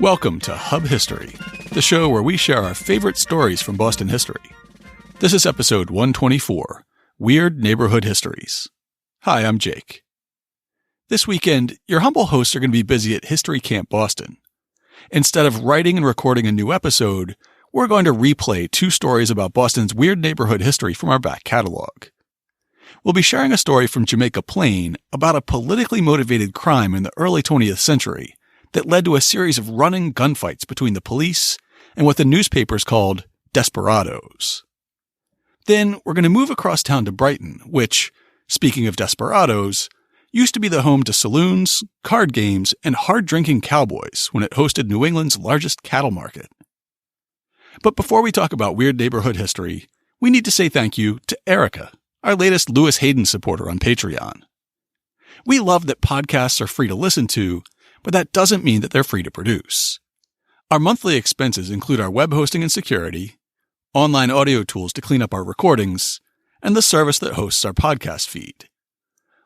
Welcome to Hub History, the show where we share our favorite stories from Boston history. This is episode 124, Weird Neighborhood Histories. Hi, I'm Jake. This weekend, your humble hosts are going to be busy at History Camp Boston. Instead of writing and recording a new episode, we're going to replay two stories about Boston's weird neighborhood history from our back catalog. We'll be sharing a story from Jamaica Plain about a politically motivated crime in the early 20th century that led to a series of running gunfights between the police and what the newspapers called desperadoes. Then we're going to move across town to Brighton, which, speaking of desperadoes, used to be the home to saloons, card games, and hard-drinking cowboys when it hosted New England's largest cattle market. But before we talk about weird neighborhood history, we need to say thank you to Erica, our latest Lewis Hayden supporter on Patreon. We love that podcasts are free to listen to, but that doesn't mean that they're free to produce. Our monthly expenses include our web hosting and security, online audio tools to clean up our recordings, and the service that hosts our podcast feed.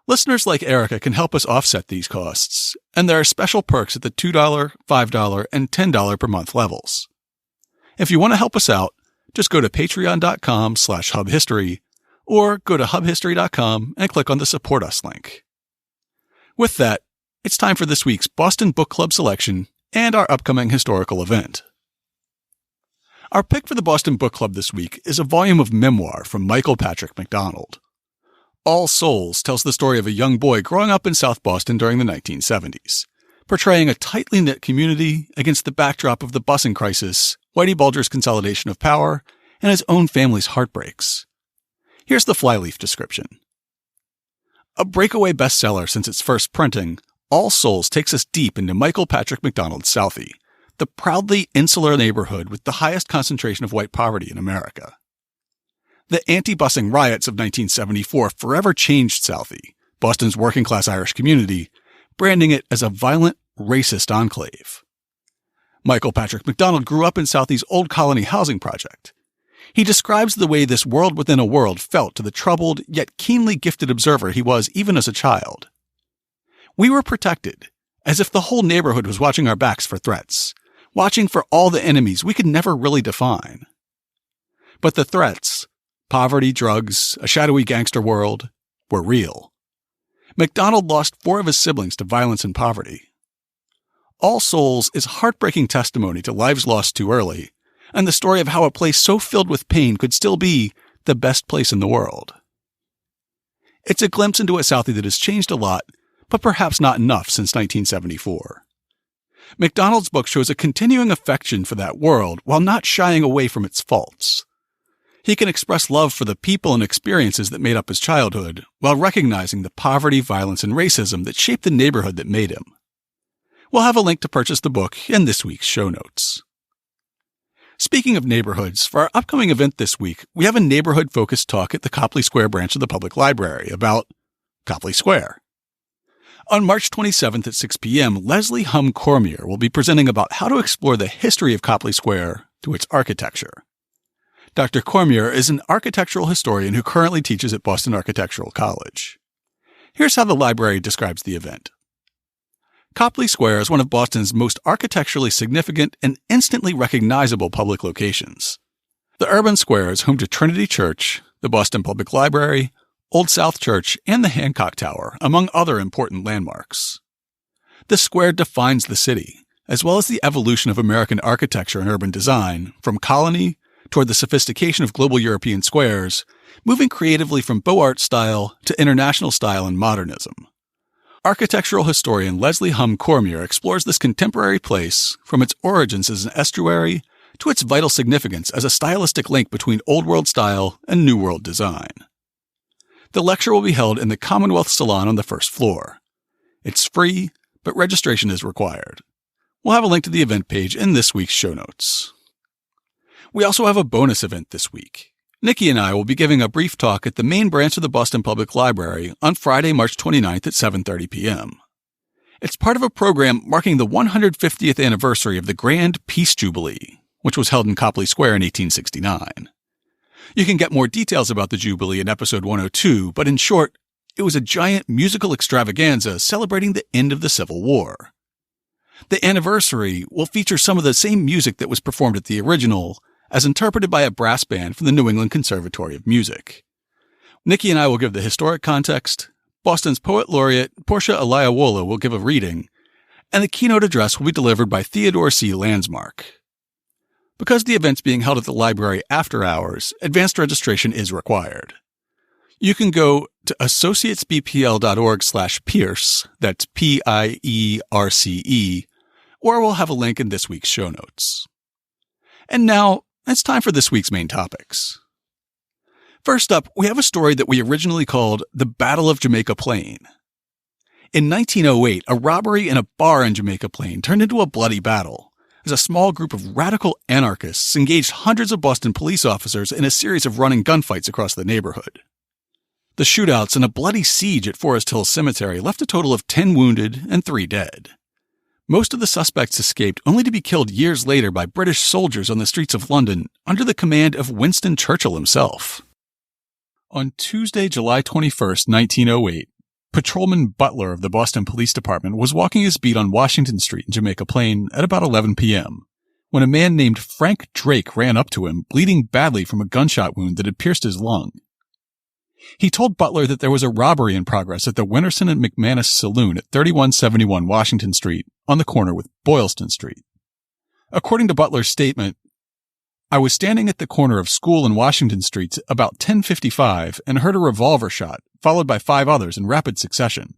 Listeners like Erica can help us offset these costs, and there are special perks at the $2, $5, and $10 per month levels. If you want to help us out, just go to patreon.com/hubhistory or go to hubhistory.com and click on the Support Us link. With that, it's time for this week's Boston Book Club selection and our upcoming historical event. Our pick for the Boston Book Club this week is a volume of memoir from Michael Patrick MacDonald. All Souls tells the story of a young boy growing up in South Boston during the 1970s, portraying a tightly knit community against the backdrop of the busing crisis, Whitey Bulger's consolidation of power, and his own family's heartbreaks. Here's the flyleaf description. A breakaway bestseller since its first printing, All Souls takes us deep into Michael Patrick MacDonald's Southie, the proudly insular neighborhood with the highest concentration of white poverty in America. The anti-busing riots of 1974 forever changed Southie, Boston's working-class Irish community, branding it as a violent, racist enclave. Michael Patrick MacDonald grew up in Southie's Old Colony housing project. He describes the way this world within a world felt to the troubled yet keenly gifted observer he was even as a child. We were protected, as if the whole neighborhood was watching our backs for threats, watching for all the enemies we could never really define. But the threats, poverty, drugs, a shadowy gangster world, were real. MacDonald lost 4 of his siblings to violence and poverty. All Souls is heartbreaking testimony to lives lost too early, and the story of how a place so filled with pain could still be the best place in the world. It's a glimpse into a Southie that has changed a lot, but perhaps not enough since 1974. MacDonald's book shows a continuing affection for that world while not shying away from its faults. He can express love for the people and experiences that made up his childhood, while recognizing the poverty, violence, and racism that shaped the neighborhood that made him. We'll have a link to purchase the book in this week's show notes. Speaking of neighborhoods, for our upcoming event this week, we have a neighborhood-focused talk at the Copley Square branch of the Public Library about Copley Square. On March 27th at 6 p.m., Leslie Hum Cormier will be presenting about how to explore the history of Copley Square to its architecture. Dr. Cormier is an architectural historian who currently teaches at Boston Architectural College. Here's how the library describes the event. Copley Square is one of Boston's most architecturally significant and instantly recognizable public locations. The urban square is home to Trinity Church, the Boston Public Library, Old South Church, and the Hancock Tower, among other important landmarks. The square defines the city, as well as the evolution of American architecture and urban design, from colony toward the sophistication of global European squares, moving creatively from Beaux Art style to international style and modernism. Architectural historian Leslie Hum Cormier explores this contemporary place from its origins as an estuary to its vital significance as a stylistic link between Old World style and New World design. The lecture will be held in the Commonwealth Salon on the first floor. It's free, but registration is required. We'll have a link to the event page in this week's show notes. We also have a bonus event this week. Nikki and I will be giving a brief talk at the main branch of the Boston Public Library on Friday, March 29th at 7:30 p.m. It's part of a program marking the 150th anniversary of the Grand Peace Jubilee, which was held in Copley Square in 1869. You can get more details about the Jubilee in episode 102, but in short, it was a giant musical extravaganza celebrating the end of the Civil War. The anniversary will feature some of the same music that was performed at the original, as interpreted by a brass band from the New England Conservatory of Music. Nikki and I will give the historic context, Boston's Poet Laureate Portia Alayawola will give a reading, and the keynote address will be delivered by Theodore C. Landsmark. Because the event's being held at the library after hours, advanced registration is required. You can go to associatesbpl.org/Pierce, that's PIERCE, or we'll have a link in this week's show notes. And now, it's time for this week's main topics. First up, we have a story that we originally called The Battle of Jamaica Plain. In 1908, a robbery in a bar in Jamaica Plain turned into a bloody battle, as a small group of radical anarchists engaged hundreds of Boston police officers in a series of running gunfights across the neighborhood. The shootouts and a bloody siege at Forest Hill Cemetery left a total of 10 wounded and 3 dead. Most of the suspects escaped only to be killed years later by British soldiers on the streets of London under the command of Winston Churchill himself. On Tuesday, July 21, 1908, Patrolman Butler of the Boston Police Department was walking his beat on Washington Street in Jamaica Plain at about 11 p.m. when a man named Frank Drake ran up to him, bleeding badly from a gunshot wound that had pierced his lung. He told Butler that there was a robbery in progress at the Winterson and McManus Saloon at 3171 Washington Street on the corner with Boylston Street. According to Butler's statement, "I was standing at the corner of School and Washington Streets about 10:55 and heard a revolver shot, followed by 5 others in rapid succession.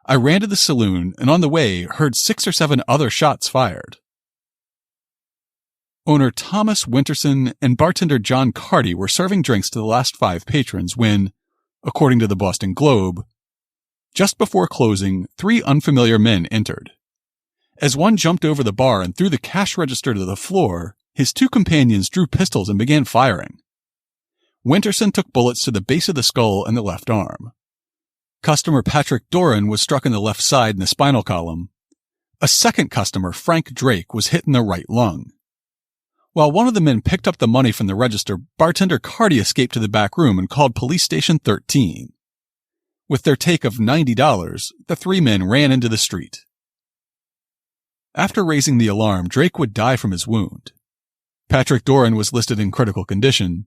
I ran to the saloon and on the way heard 6 or 7 other shots fired." Owner Thomas Winterson and bartender John Carty were serving drinks to the last 5 patrons when, according to the Boston Globe, just before closing, 3 unfamiliar men entered. As one jumped over the bar and threw the cash register to the floor, his 2 companions drew pistols and began firing. Winterson took bullets to the base of the skull and the left arm. Customer Patrick Doran was struck in the left side in the spinal column. A second customer, Frank Drake, was hit in the right lung. While one of the men picked up the money from the register, bartender Carty escaped to the back room and called Police Station 13. With their take of $90, the 3 men ran into the street. After raising the alarm, Drake would die from his wound. Patrick Doran was listed in critical condition,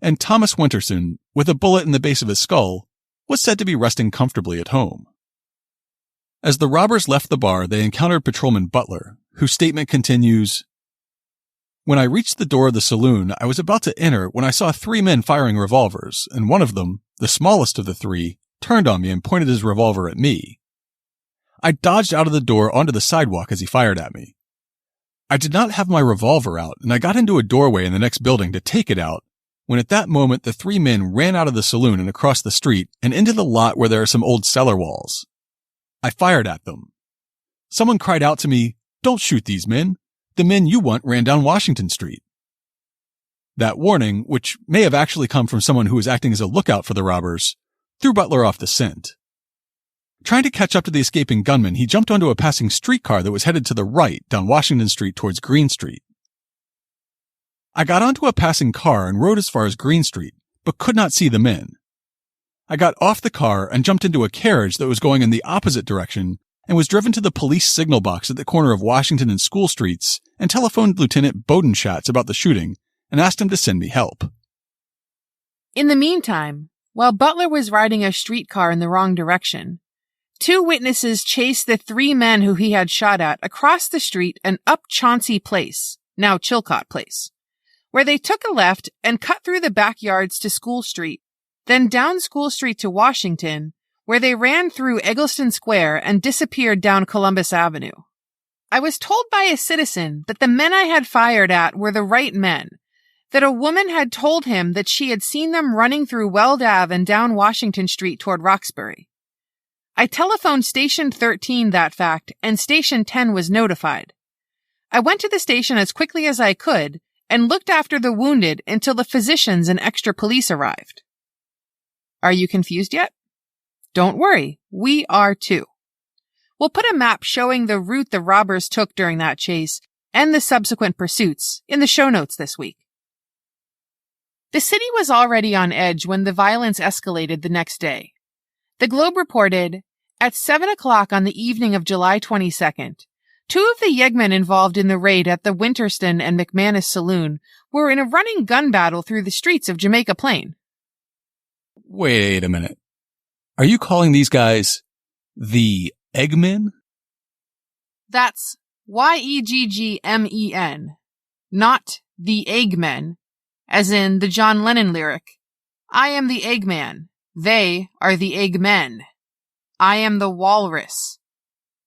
and Thomas Winterson, with a bullet in the base of his skull, was said to be resting comfortably at home. As the robbers left the bar, they encountered Patrolman Butler, whose statement continues, "When I reached the door of the saloon, I was about to enter when I saw 3 men firing revolvers, and one of them, the smallest of the 3, turned on me and pointed his revolver at me. I dodged out of the door onto the sidewalk as he fired at me. I did not have my revolver out, and I got into a doorway in the next building to take it out, when at that moment the 3 men ran out of the saloon and across the street and into the lot where there are some old cellar walls. I fired at them. Someone cried out to me, 'Don't shoot these men. The men you want ran down Washington Street.' That warning, which may have actually come from someone who was acting as a lookout for the robbers, threw Butler off the scent. Trying to catch up to the escaping gunman, he jumped onto a passing streetcar that was headed to the right down Washington Street towards Green Street. I got onto a passing car and rode as far as Green Street, but could not see the men. I got off the car and jumped into a carriage that was going in the opposite direction and was driven to the police signal box at the corner of Washington and School Streets and telephoned Lieutenant Bodenschatz about the shooting and asked him to send me help." In the meantime, while Butler was riding a streetcar in the wrong direction, 2 witnesses chased the 3 men who he had shot at across the street and up Chauncey Place, now Chilcott Place, where they took a left and cut through the backyards to School Street, then down School Street to Washington, where they ran through Eggleston Square and disappeared down Columbus Avenue. I was told by a citizen that the men I had fired at were the right men, that a woman had told him that she had seen them running through Weld Ave and down Washington Street toward Roxbury. I telephoned Station 13 that fact, and Station 10 was notified. I went to the station as quickly as I could and looked after the wounded until the physicians and extra police arrived. Are you confused yet? Don't worry, we are too. We'll put a map showing the route the robbers took during that chase and the subsequent pursuits in the show notes this week. The city was already on edge when the violence escalated the next day. The Globe reported, at 7 o'clock on the evening of July 22nd, Two of the yeggmen involved in the raid at the Winterston and McManus saloon were in a running gun battle through the streets of Jamaica Plain. Wait a minute. Are you calling these guys the Eggmen? That's Yeggmen, not the Eggmen, as in the John Lennon lyric, I am the Eggman, they are the Eggmen. I am the walrus.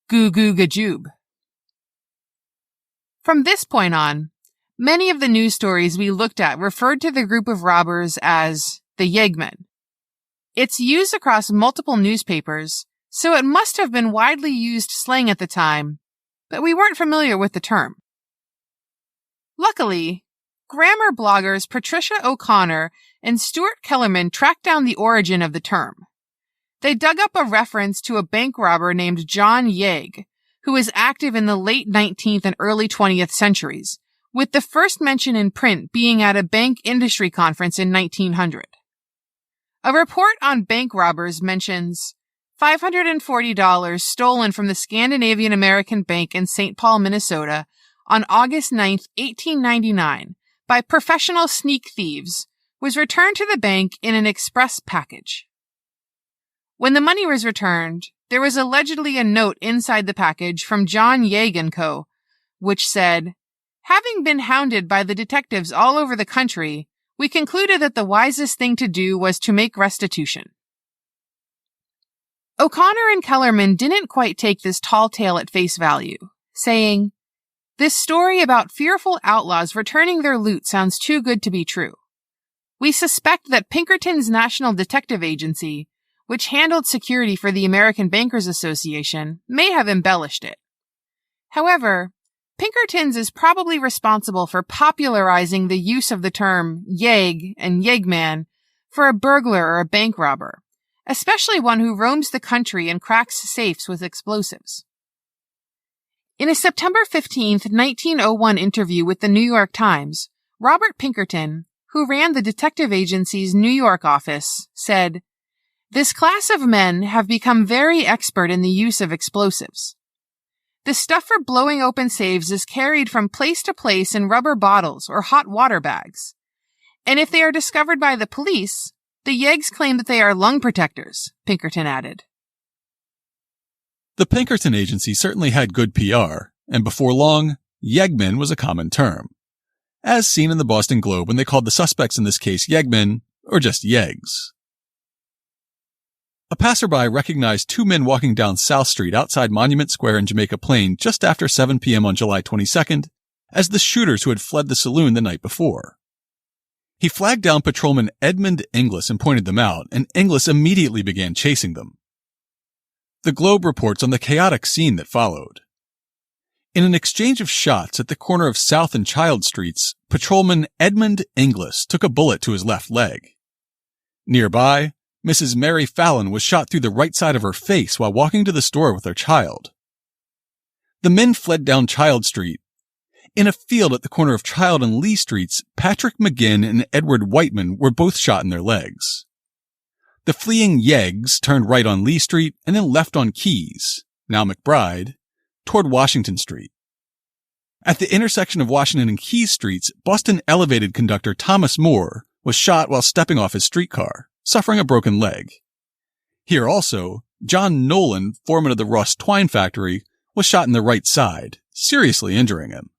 Goo goo gajoob. From this point on, many of the news stories we looked at referred to the group of robbers as the Yeggmen. It's used across multiple newspapers, so it must have been widely used slang at the time, but we weren't familiar with the term. Luckily, grammar bloggers Patricia O'Connor and Stuart Kellerman tracked down the origin of the term. They dug up a reference to a bank robber named John Yegg, who was active in the late 19th and early 20th centuries, with the first mention in print being at a bank industry conference in 1900. A report on bank robbers mentions $540 stolen from the Scandinavian American Bank in St. Paul, Minnesota on August 9, 1899 by professional sneak thieves was returned to the bank in an express package. When the money was returned, there was allegedly a note inside the package from John Yegg & Co., which said, "Having been hounded by the detectives all over the country, we concluded that the wisest thing to do was to make restitution." O'Connor and Kellerman didn't quite take this tall tale at face value, saying, "This story about fearful outlaws returning their loot sounds too good to be true. We suspect that Pinkerton's National Detective Agency, which handled security for the American Bankers Association, may have embellished it. However, Pinkerton's is probably responsible for popularizing the use of the term Yegg and Yeggman for a burglar or a bank robber, especially one who roams the country and cracks safes with explosives." In a September 15, 1901 interview with the New York Times, Robert Pinkerton, who ran the detective agency's New York office, said, "This class of men have become very expert in the use of explosives. The stuff for blowing open safes is carried from place to place in rubber bottles or hot water bags. And if they are discovered by the police, the Yeggs claim that they are lung protectors," Pinkerton added. The Pinkerton agency certainly had good PR, and before long, Yeggman was a common term, as seen in the Boston Globe when they called the suspects in this case Yeggmen, or just Yeggs. A passerby recognized two men walking down South Street outside Monument Square in Jamaica Plain just after 7 p.m. on July 22nd as the shooters who had fled the saloon the night before. He flagged down patrolman Edmund Inglis and pointed them out, and Inglis immediately began chasing them. The Globe reports on the chaotic scene that followed. In an exchange of shots at the corner of South and Child Streets, patrolman Edmund Inglis took a bullet to his left leg. Nearby, Mrs. Mary Fallon was shot through the right side of her face while walking to the store with her child. The men fled down Child Street. In a field at the corner of Child and Lee Streets, Patrick McGinn and Edward Whiteman were both shot in their legs. The fleeing Yeggs turned right on Lee Street and then left on Keys, now McBride, toward Washington Street. At the intersection of Washington and Keys Streets, Boston Elevated conductor Thomas Moore was shot while stepping off his streetcar, suffering a broken leg. Here also, John Nolan, foreman of the Ross Twine factory, was shot in the right side, seriously injuring him.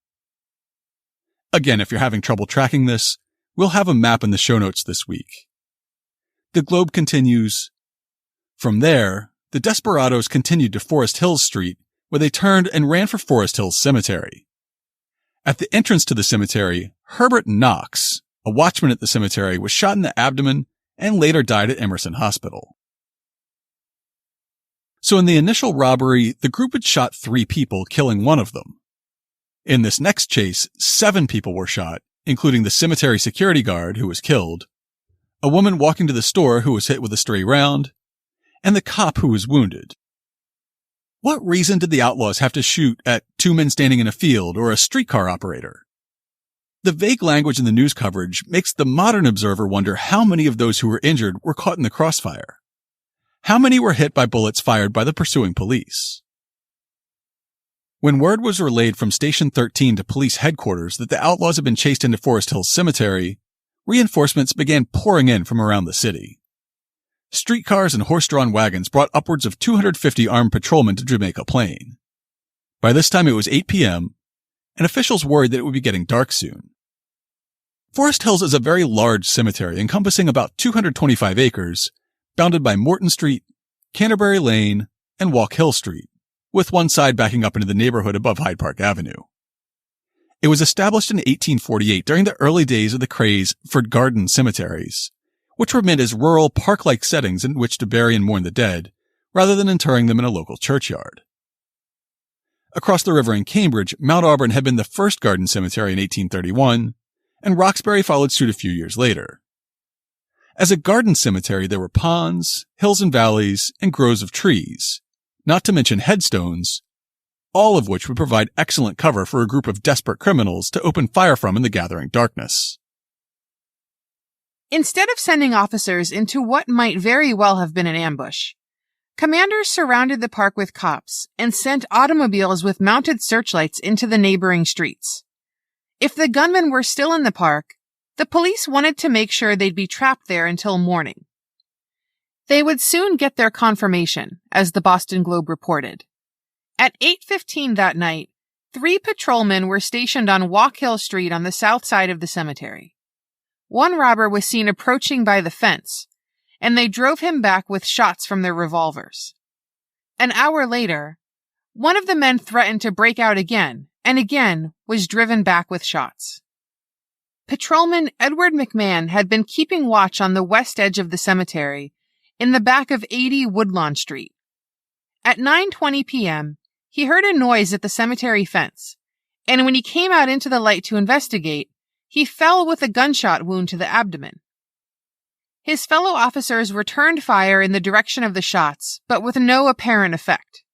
Again, if you're having trouble tracking this, we'll have a map in the show notes this week. The Globe continues, "From there, the desperadoes continued to Forest Hills Street, where they turned and ran for Forest Hills Cemetery. At the entrance to the cemetery, Herbert Knox, a watchman at the cemetery, was shot in the abdomen and later died at Emerson Hospital." So in the initial robbery, the group had shot 3 people, killing one of them. In this next chase, 7 people were shot, including the cemetery security guard who was killed, a woman walking to the store who was hit with a stray round, and the cop who was wounded. What reason did the outlaws have to shoot at 2 men standing in a field or a streetcar operator? The vague language in the news coverage makes the modern observer wonder how many of those who were injured were caught in the crossfire. How many were hit by bullets fired by the pursuing police? When word was relayed from Station 13 to police headquarters that the outlaws had been chased into Forest Hills Cemetery, reinforcements began pouring in from around the city. Streetcars and horse-drawn wagons brought upwards of 250 armed patrolmen to Jamaica Plain. By this time it was 8 p.m., and officials worried that it would be getting dark soon. Forest Hills is a very large cemetery encompassing about 225 acres, bounded by Morton Street, Canterbury Lane, and Walk Hill Street, with one side backing up into the neighborhood above Hyde Park Avenue. It was established in 1848 during the early days of the craze for garden cemeteries, which were meant as rural, park-like settings in which to bury and mourn the dead, rather than interring them in a local churchyard. Across the river in Cambridge, Mount Auburn had been the first garden cemetery in 1831, and Roxbury followed suit a few years later. As a garden cemetery, there were ponds, hills and valleys, and groves of trees, not to mention headstones, all of which would provide excellent cover for a group of desperate criminals to open fire from in the gathering darkness. Instead of sending officers into what might very well have been an ambush, commanders surrounded the park with cops and sent automobiles with mounted searchlights into the neighboring streets. If the gunmen were still in the park, the police wanted to make sure they'd be trapped there until morning. They would soon get their confirmation, as the Boston Globe reported. At 8:15 that night, 3 patrolmen were stationed on Walk Hill Street on the south side of the cemetery. One robber was seen approaching by the fence, and they drove him back with shots from their revolvers. An hour later, one of the men threatened to break out again, and again was driven back with shots. Patrolman Edward McMahon had been keeping watch on the west edge of the cemetery, in the back of 80 Woodlawn Street. At 9:20 p.m., he heard a noise at the cemetery fence, and when he came out into the light to investigate, he fell with a gunshot wound to the abdomen. His fellow officers returned fire in the direction of the shots, but with no apparent effect.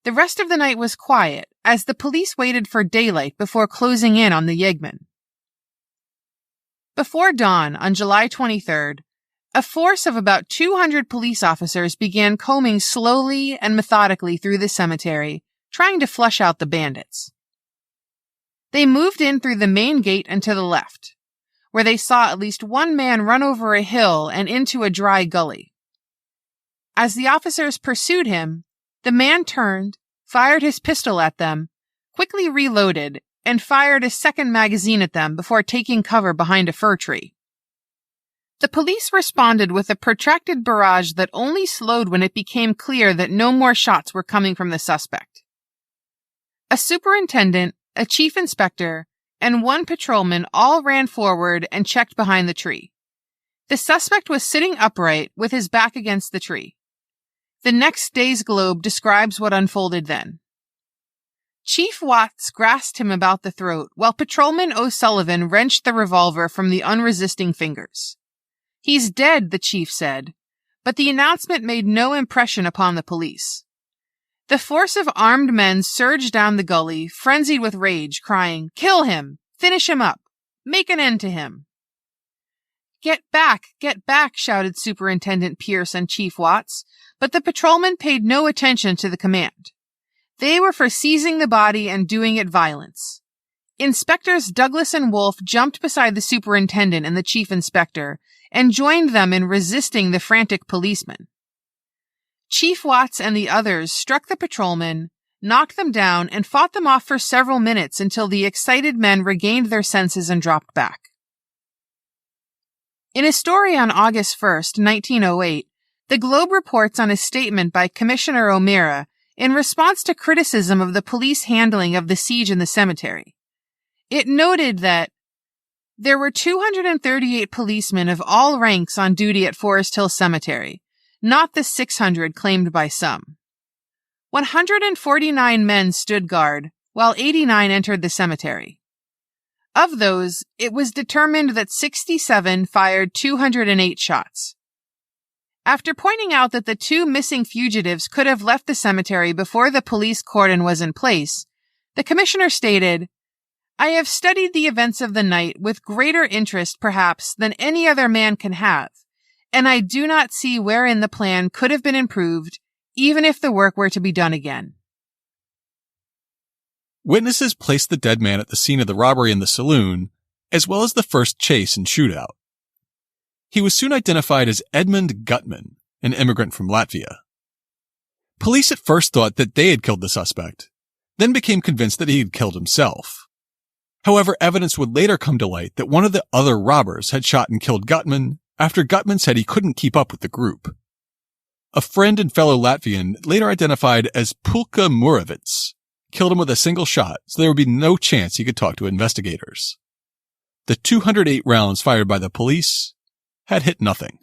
The rest of the night was quiet, as the police waited for daylight before closing in on the yeggmen. Before dawn on July 23rd, a force of about 200 police officers began combing slowly and methodically through the cemetery, trying to flush out the bandits. They moved in through the main gate and to the left, where they saw at least one man run over a hill and into a dry gully. As the officers pursued him, the man turned, fired his pistol at them, quickly reloaded, and fired a second magazine at them before taking cover behind a fir tree. The police responded with a protracted barrage that only slowed when it became clear that no more shots were coming from the suspect. A superintendent, a chief inspector, and one patrolman all ran forward and checked behind the tree. The suspect was sitting upright with his back against the tree. The next day's Globe describes what unfolded then. Chief Watts grasped him about the throat, while Patrolman O'Sullivan wrenched the revolver from the unresisting fingers. "He's dead," the chief said, but the announcement made no impression upon the police. The force of armed men surged down the gully, frenzied with rage, crying, "Kill him! Finish him up! Make an end to him!" Get back! Get back!" shouted Superintendent Pierce and Chief Watts, but the patrolmen paid no attention to the command. They were for seizing the body and doing it violence. Inspectors Douglas and Wolfe jumped beside the superintendent and the chief inspector and joined them in resisting the frantic policemen. Chief Watts and the others struck the patrolmen, knocked them down, and fought them off for several minutes until the excited men regained their senses and dropped back. In a story on August 1st, 1908, the Globe reports on a statement by Commissioner O'Meara in response to criticism of the police handling of the siege in the cemetery. It noted that there were 238 policemen of all ranks on duty at Forest Hill Cemetery, not the 600 claimed by some. 149 men stood guard, while 89 entered the cemetery. Of those, it was determined that 67 fired 208 shots. After pointing out that the 2 missing fugitives could have left the cemetery before the police cordon was in place, the commissioner stated, "I have studied the events of the night with greater interest, perhaps, than any other man can have, and I do not see wherein the plan could have been improved, even if the work were to be done again." Witnesses placed the dead man at the scene of the robbery in the saloon, as well as the first chase and shootout. He was soon identified as Edmund Gutman, an immigrant from Latvia. Police at first thought that they had killed the suspect, then became convinced that he had killed himself. However, evidence would later come to light that one of the other robbers had shot and killed Gutman after Gutman said he couldn't keep up with the group. A friend and fellow Latvian, later identified as Pulka Muravits, killed him with a single shot, so there would be no chance he could talk to investigators. The 208 rounds fired by the police had hit nothing.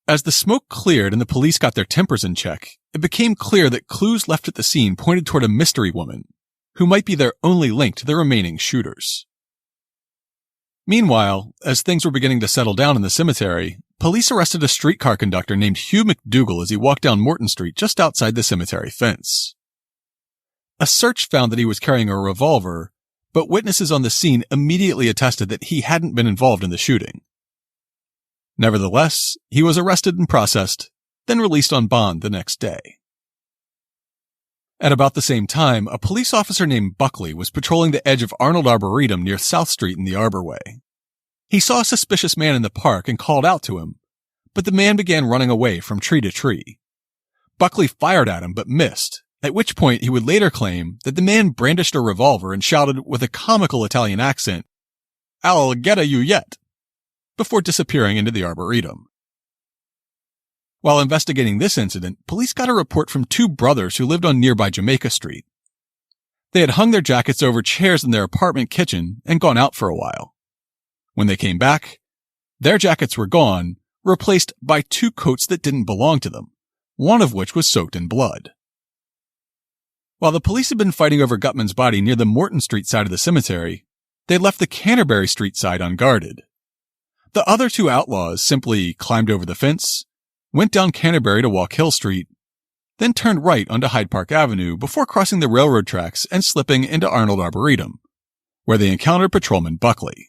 As the smoke cleared and the police got their tempers in check, it became clear that clues left at the scene pointed toward a mystery woman, who might be their only link to the remaining shooters. Meanwhile, as things were beginning to settle down in the cemetery, police arrested a streetcar conductor named Hugh McDougall as he walked down Morton Street just outside the cemetery fence. A search found that he was carrying a revolver, but witnesses on the scene immediately attested that he hadn't been involved in the shooting. Nevertheless, he was arrested and processed, then released on bond the next day. At about the same time, a police officer named Buckley was patrolling the edge of Arnold Arboretum near South Street in the Arborway. He saw a suspicious man in the park and called out to him, but the man began running away from tree to tree. Buckley fired at him but missed, at which point he would later claim that the man brandished a revolver and shouted with a comical Italian accent, "I'll get you yet," before disappearing into the Arboretum. While investigating this incident, police got a report from two brothers who lived on nearby Jamaica Street. They had hung their jackets over chairs in their apartment kitchen and gone out for a while. When they came back, their jackets were gone, replaced by two coats that didn't belong to them, one of which was soaked in blood. While the police had been fighting over Gutman's body near the Morton Street side of the cemetery, they left the Canterbury Street side unguarded. The other two outlaws simply climbed over the fence, went down Canterbury to Walk Hill Street, then turned right onto Hyde Park Avenue before crossing the railroad tracks and slipping into Arnold Arboretum, where they encountered Patrolman Buckley.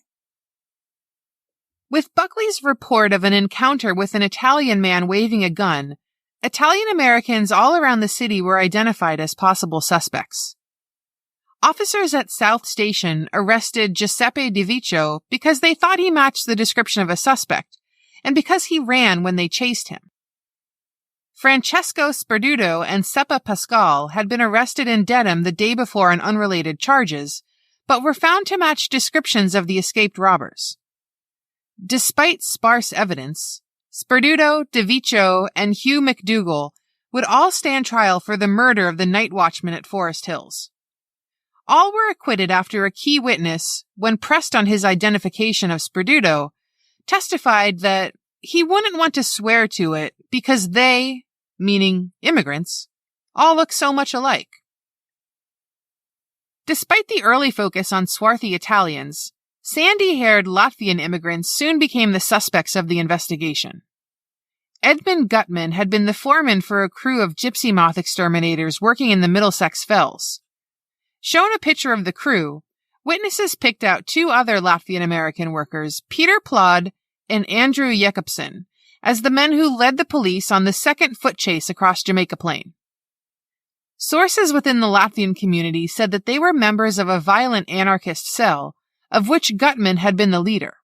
With Buckley's report of an encounter with an Italian man waving a gun, Italian Americans all around the city were identified as possible suspects. Officers at South Station arrested Giuseppe Di Vico because they thought he matched the description of a suspect, and because he ran when they chased him. Francesco Sperduto and Seppa Pascal had been arrested in Dedham the day before on unrelated charges, but were found to match descriptions of the escaped robbers. Despite sparse evidence, Sperduto, Di Vico, and Hugh McDougall would all stand trial for the murder of the night watchman at Forest Hills. All were acquitted after a key witness, when pressed on his identification of Sperduto, testified that he wouldn't want to swear to it because they, meaning immigrants, all look so much alike. Despite the early focus on swarthy Italians, sandy-haired Latvian immigrants soon became the suspects of the investigation. Edmund Gutman had been the foreman for a crew of gypsy moth exterminators working in the Middlesex Fells. Shown a picture of the crew, witnesses picked out two other Latvian-American workers, Peter Plod and Andrew Jacobson, as the men who led the police on the second foot chase across Jamaica Plain. Sources within the Latvian community said that they were members of a violent anarchist cell, of which Gutman had been the leader.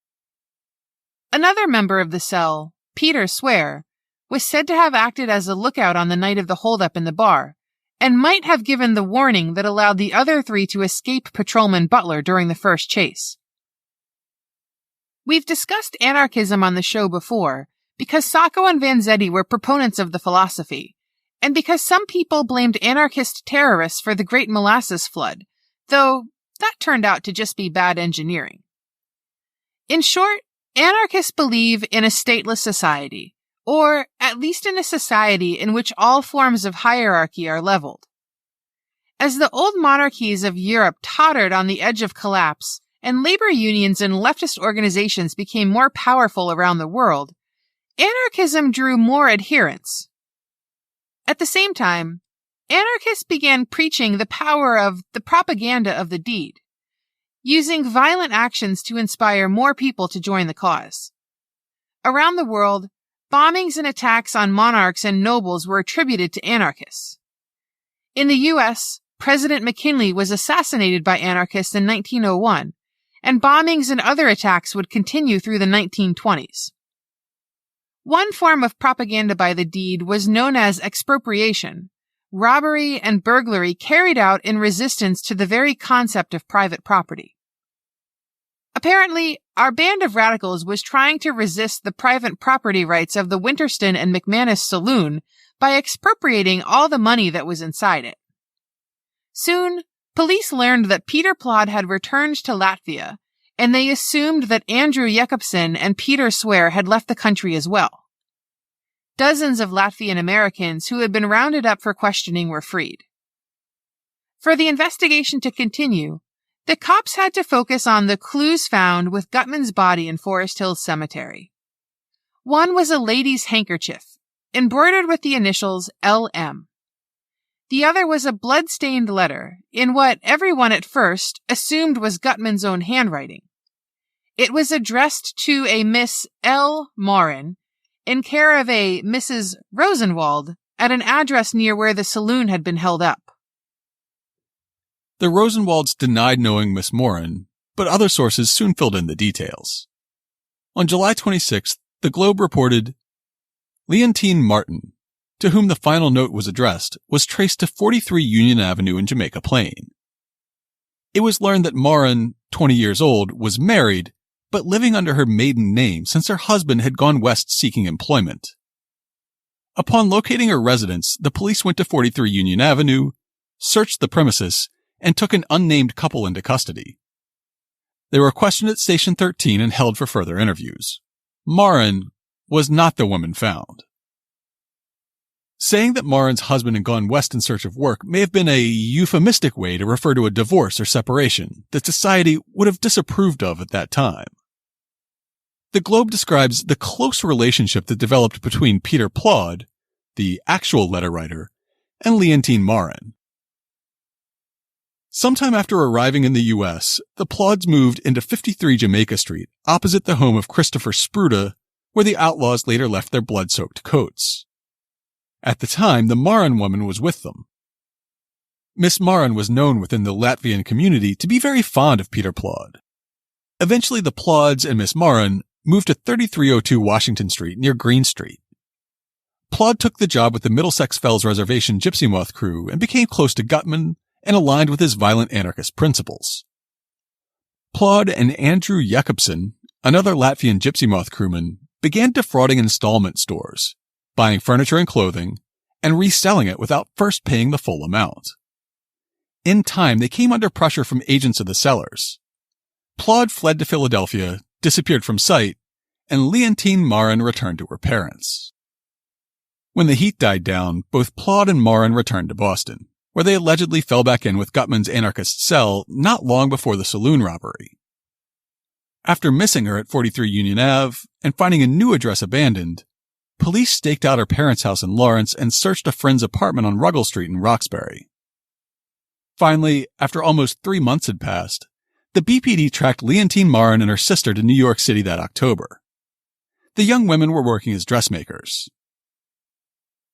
Another member of the cell, Peter Swear, was said to have acted as a lookout on the night of the holdup in the bar, and might have given the warning that allowed the other three to escape Patrolman Butler during the first chase. We've discussed anarchism on the show before, because Sacco and Vanzetti were proponents of the philosophy, and because some people blamed anarchist terrorists for the Great Molasses Flood, though that turned out to just be bad engineering. In short, anarchists believe in a stateless society, or at least in a society in which all forms of hierarchy are leveled. As the old monarchies of Europe tottered on the edge of collapse, and labor unions and leftist organizations became more powerful around the world, anarchism drew more adherents. At the same time, anarchists began preaching the power of the propaganda of the deed, using violent actions to inspire more people to join the cause. Around the world, bombings and attacks on monarchs and nobles were attributed to anarchists. In the U.S., President McKinley was assassinated by anarchists in 1901, and bombings and other attacks would continue through the 1920s. One form of propaganda by the deed was known as expropriation, robbery and burglary carried out in resistance to the very concept of private property. Apparently, our band of radicals was trying to resist the private property rights of the Winterston and McManus saloon by expropriating all the money that was inside it. Soon, police learned that Peter Plod had returned to Latvia, and they assumed that Andrew Jakobsen and Peter Swear had left the country as well. Dozens of Latvian Americans who had been rounded up for questioning were freed. For the investigation to continue, the cops had to focus on the clues found with Gutman's body in Forest Hills Cemetery. One was a lady's handkerchief, embroidered with the initials LM. The other was a blood-stained letter, in what everyone at first assumed was Gutman's own handwriting. It was addressed to a Miss L. Morin, in care of a Mrs. Rosenwald, at an address near where the saloon had been held up. The Rosenwalds denied knowing Miss Morin, but other sources soon filled in the details. On July 26th, the Globe reported, Leontine Martin, to whom the final note was addressed, was traced to 43 Union Avenue in Jamaica Plain. It was learned that Morin, 20 years old, was married, but living under her maiden name since her husband had gone west seeking employment. Upon locating her residence, the police went to 43 Union Avenue, searched the premises, and took an unnamed couple into custody. They were questioned at Station 13 and held for further interviews. Morin was not the woman found. Saying that Morin's husband had gone west in search of work may have been a euphemistic way to refer to a divorce or separation that society would have disapproved of at that time. The Globe describes the close relationship that developed between Peter Plod, the actual letter writer, and Leontine Morin. Sometime after arriving in the U.S., the Plods moved into 53 Jamaica Street, opposite the home of Christopher Spruta, where the outlaws later left their blood-soaked coats. At the time, the Morin woman was with them. Miss Morin was known within the Latvian community to be very fond of Peter Plod. Eventually, the Plods and Miss Morin moved to 3302 Washington Street near Green Street. Plod took the job with the Middlesex Fells Reservation Gypsy Moth crew and became close to Gutman and aligned with his violent anarchist principles. Plod and Andrew Jakobsen, another Latvian Gypsy Moth crewman, began defrauding installment stores, buying furniture and clothing, and reselling it without first paying the full amount. In time, they came under pressure from agents of the sellers. Plod fled to Philadelphia, disappeared from sight, and Leontine Morin returned to her parents. When the heat died down, both Plod and Morin returned to Boston, where they allegedly fell back in with Gutman's anarchist cell not long before the saloon robbery. After missing her at 43 Union Ave and finding a new address abandoned, police staked out her parents' house in Lawrence and searched a friend's apartment on Ruggles Street in Roxbury. Finally, after almost 3 months had passed, the BPD tracked Leontine Morin and her sister to New York City that October. The young women were working as dressmakers.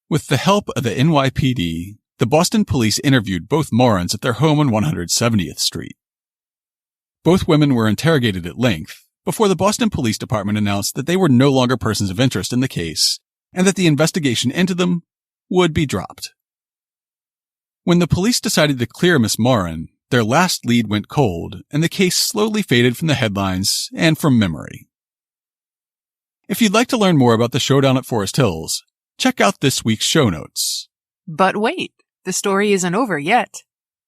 With the help of the NYPD, the Boston police interviewed both Morins at their home on 170th Street. Both women were interrogated at length before the Boston Police Department announced that they were no longer persons of interest in the case and that the investigation into them would be dropped. When the police decided to clear Miss Morin, their last lead went cold and the case slowly faded from the headlines and from memory. If you'd like to learn more about the showdown at Forest Hills, check out this week's show notes. But wait, the story isn't over yet.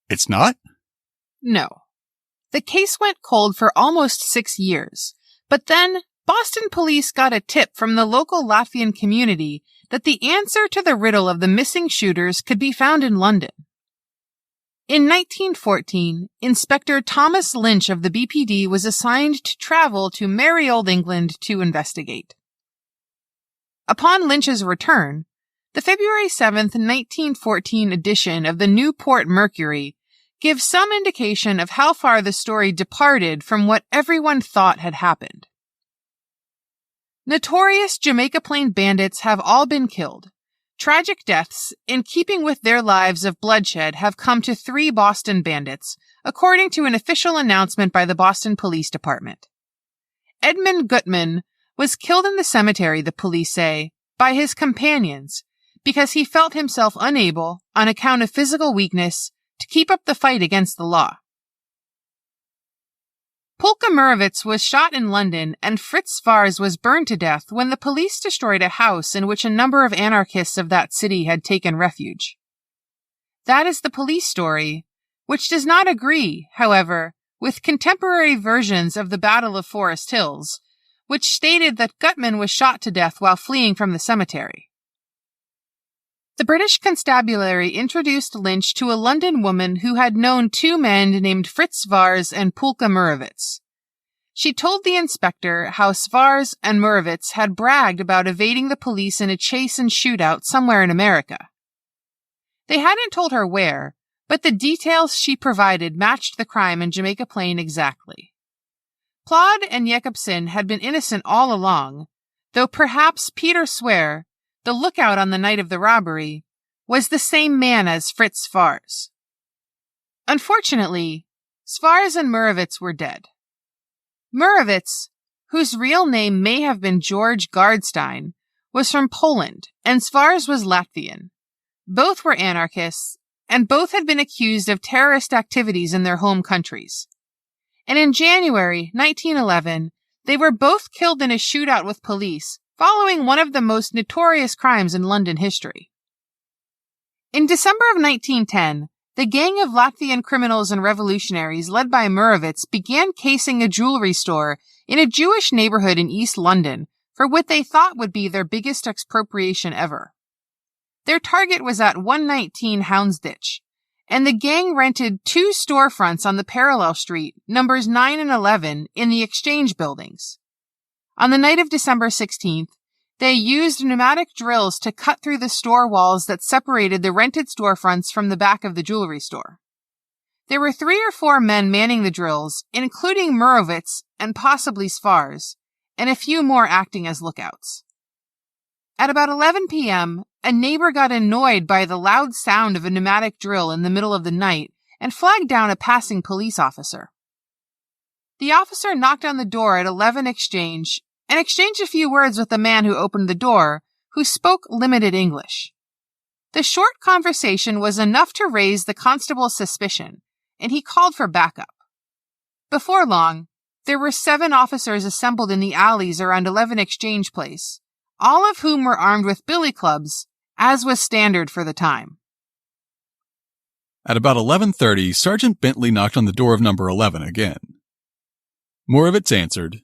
It's not? No. The case went cold for almost 6 years, but then Boston police got a tip from the local Latvian community that the answer to the riddle of the missing shooters could be found in London. In 1914, Inspector Thomas Lynch of the BPD was assigned to travel to merry old England to investigate. Upon Lynch's return, the February 7th, 1914 edition of the Newport Mercury gives some indication of how far the story departed from what everyone thought had happened. Notorious Jamaica Plain bandits have all been killed, Tragic deaths, in keeping with their lives of bloodshed, have come to 3 Boston bandits, according to an official announcement by the Boston Police Department. Edmund Gutman was killed in the cemetery, the police say, by his companions because he felt himself unable, on account of physical weakness, to keep up the fight against the law. Pulka Murovitz was shot in London and Fritz Svars was burned to death when the police destroyed a house in which a number of anarchists of that city had taken refuge. That is the police story, which does not agree, however, with contemporary versions of the Battle of Forest Hills, which stated that Gutman was shot to death while fleeing from the cemetery. The British constabulary introduced Lynch to a London woman who had known 2 men named Fritz Svars and Pulka Murovitz. She told the inspector how Svars and Murovitz had bragged about evading the police in a chase and shootout somewhere in America. They hadn't told her where, but the details she provided matched the crime in Jamaica Plain exactly. Plod and Jacobson had been innocent all along, though perhaps Peter Swear, the lookout on the night of the robbery, was the same man as Fritz Svars. Unfortunately, Svars and Murovitz were dead. Murovitz, whose real name may have been George Gardstein, was from Poland, and Svars was Latvian. Both were anarchists, and both had been accused of terrorist activities in their home countries. And in January 1911, they were both killed in a shootout with police, following one of the most notorious crimes in London history. In December of 1910, the gang of Latvian criminals and revolutionaries led by Murovitz began casing a jewelry store in a Jewish neighborhood in East London for what they thought would be their biggest expropriation ever. Their target was at 119 Houndsditch, and the gang rented 2 storefronts on the parallel street, numbers 9 and 11, in the Exchange buildings. On the night of December 16th, they used pneumatic drills to cut through the store walls that separated the rented storefronts from the back of the jewelry store. There were 3 or 4 men manning the drills, including Murovitz and possibly Svars, and a few more acting as lookouts. At about 11 p.m., a neighbor got annoyed by the loud sound of a pneumatic drill in the middle of the night and flagged down a passing police officer. The officer knocked on the door at 11 Exchange and exchanged a few words with the man who opened the door, who spoke limited English. The short conversation was enough to raise the constable's suspicion, and he called for backup. Before long, there were 7 officers assembled in the alleys around 11 Exchange Place, all of whom were armed with billy clubs, as was standard for the time. At about 11:30, Sergeant Bentley knocked on the door of number 11 again. Murovitz answered,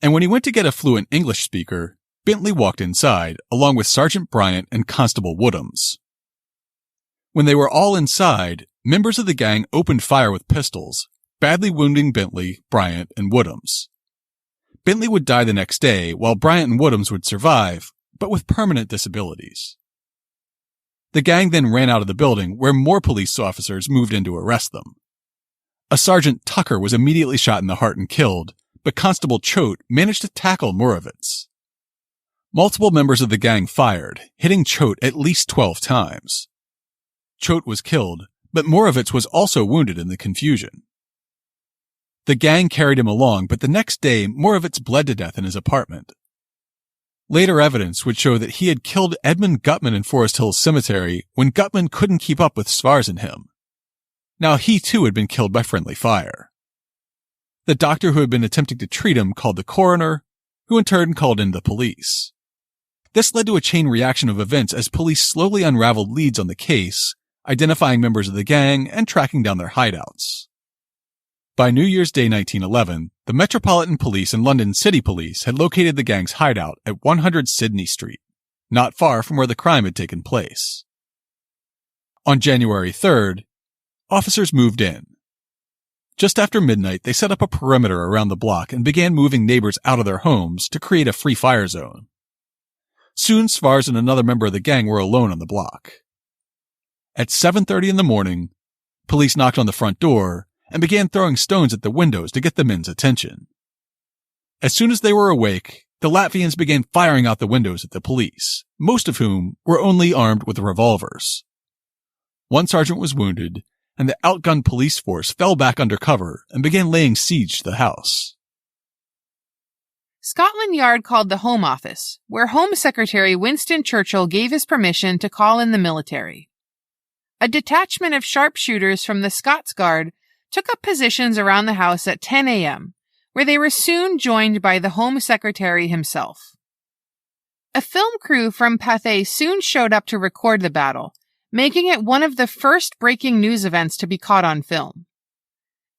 and when he went to get a fluent English speaker, Bentley walked inside, along with Sergeant Bryant and Constable Woodhams. When they were all inside, members of the gang opened fire with pistols, badly wounding Bentley, Bryant, and Woodhams. Bentley would die the next day, while Bryant and Woodhams would survive, but with permanent disabilities. The gang then ran out of the building, where more police officers moved in to arrest them. A Sergeant Tucker was immediately shot in the heart and killed, but Constable Choate managed to tackle Murovitz. Multiple members of the gang fired, hitting Choate at least 12 times. Choate was killed, but Murovitz was also wounded in the confusion. The gang carried him along, but the next day Murovitz bled to death in his apartment. Later evidence would show that he had killed Edmund Gutman in Forest Hills Cemetery when Gutman couldn't keep up with Svars and him. Now he too had been killed by friendly fire. The doctor who had been attempting to treat him called the coroner, who in turn called in the police. This led to a chain reaction of events as police slowly unraveled leads on the case, identifying members of the gang and tracking down their hideouts. By New Year's Day 1911, the Metropolitan Police and London City Police had located the gang's hideout at 100 Sydney Street, not far from where the crime had taken place. On January 3rd, officers moved in. Just after midnight, they set up a perimeter around the block and began moving neighbors out of their homes to create a free fire zone. Soon, Svars and another member of the gang were alone on the block. At 7:30 in the morning, police knocked on the front door and began throwing stones at the windows to get the men's attention. As soon as they were awake, the Latvians began firing out the windows at the police, most of whom were only armed with revolvers. One sergeant was wounded, and the outgunned police force fell back under cover and began laying siege to the house. Scotland Yard called the Home Office, where Home Secretary Winston Churchill gave his permission to call in the military. A detachment of sharpshooters from the Scots Guard took up positions around the house at 10 a.m., where they were soon joined by the Home Secretary himself. A film crew from Pathé soon showed up to record the battle, making it one of the first breaking news events to be caught on film.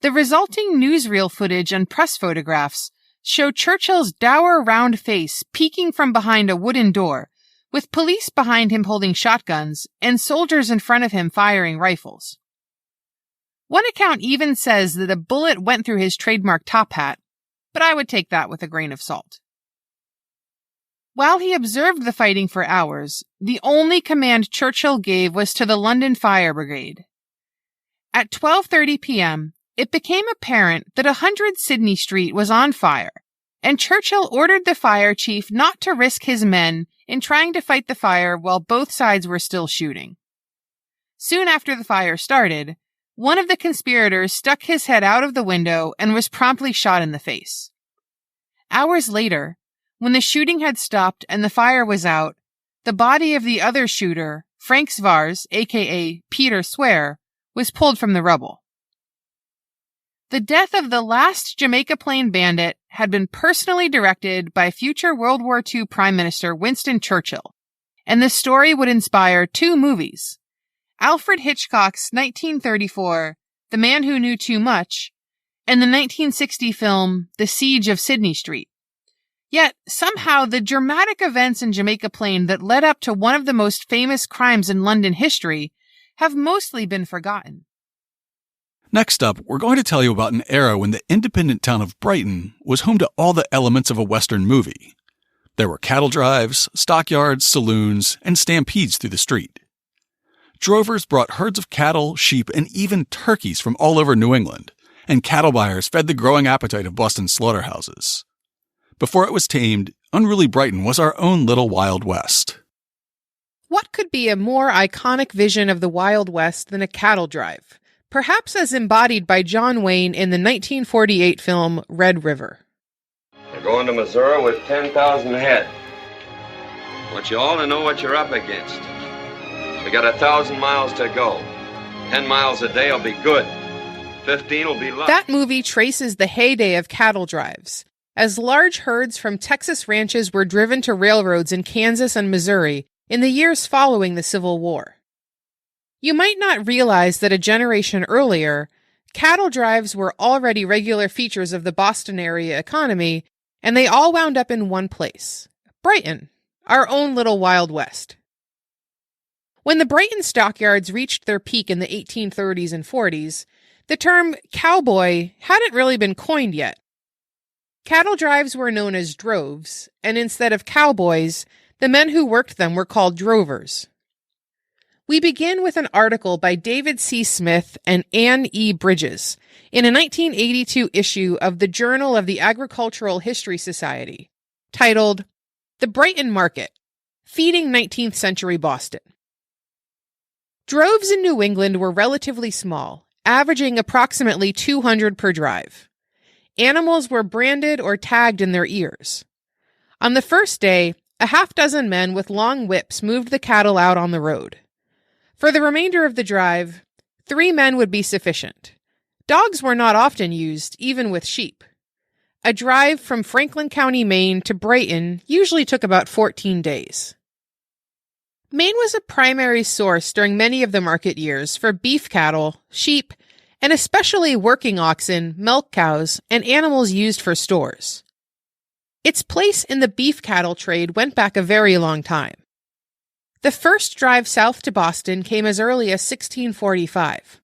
The resulting newsreel footage and press photographs show Churchill's dour round face peeking from behind a wooden door, with police behind him holding shotguns and soldiers in front of him firing rifles. One account even says that a bullet went through his trademark top hat, but I would take that with a grain of salt. While he observed the fighting for hours, the only command Churchill gave was to the London Fire Brigade. At 12:30 p.m., it became apparent that 100 Sydney Street was on fire, and Churchill ordered the fire chief not to risk his men in trying to fight the fire while both sides were still shooting. Soon after the fire started, one of the conspirators stuck his head out of the window and was promptly shot in the face. Hours later, when the shooting had stopped and the fire was out, the body of the other shooter, Frank Svars, aka Peter Swear, was pulled from the rubble. The death of the last Jamaica Plain bandit had been personally directed by future World War II Prime Minister Winston Churchill, and the story would inspire two movies: Alfred Hitchcock's 1934 The Man Who Knew Too Much, and the 1960 film The Siege of Sydney Street. Yet, somehow, the dramatic events in Jamaica Plain that led up to one of the most famous crimes in London history have mostly been forgotten. Next up, we're going to tell you about an era when the independent town of Brighton was home to all the elements of a Western movie. There were cattle drives, stockyards, saloons, and stampedes through the street. Drovers brought herds of cattle, sheep, and even turkeys from all over New England, and cattle buyers fed the growing appetite of Boston's slaughterhouses. Before it was tamed, unruly Brighton was our own little Wild West. What could be a more iconic vision of the Wild West than a cattle drive? Perhaps as embodied by John Wayne in the 1948 film Red River. We're going to Missouri with 10,000 head. I want you all to know what you're up against. We got 1,000 miles to go. 10 miles a day will be good. 15 will be luck. That movie traces the heyday of cattle drives, as large herds from Texas ranches were driven to railroads in Kansas and Missouri in the years following the Civil War. You might not realize that a generation earlier, cattle drives were already regular features of the Boston area economy, and they all wound up in one place, Brighton, our own little Wild West. When the Brighton stockyards reached their peak in the 1830s and 40s, the term cowboy hadn't really been coined yet. Cattle drives were known as droves, and instead of cowboys, the men who worked them were called drovers. We begin with an article by David C. Smith and Anne E. Bridges in a 1982 issue of the Journal of the Agricultural History Society, titled The Brighton Market, Feeding 19th Century Boston. Droves in New England were relatively small, averaging approximately 200 per drive. Animals were branded or tagged in their ears. On the first day, a half-dozen men with long whips moved the cattle out on the road. For the remainder of the drive, 3 men would be sufficient. Dogs were not often used, even with sheep. A drive from Franklin County, Maine to Brighton usually took about 14 days. Maine was a primary source during many of the market years for beef cattle, sheep, and especially working oxen, milk cows, and animals used for stores. Its place in the beef cattle trade went back a very long time. The first drive south to Boston came as early as 1645.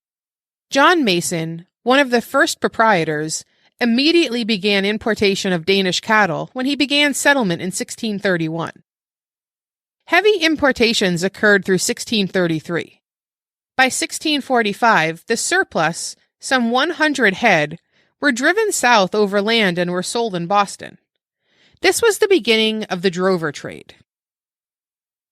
John Mason, one of the first proprietors, immediately began importation of Danish cattle when he began settlement in 1631. Heavy importations occurred through 1633. By 1645, the surplus, some 100 head, were driven south overland and were sold in Boston. This was the beginning of the drover trade.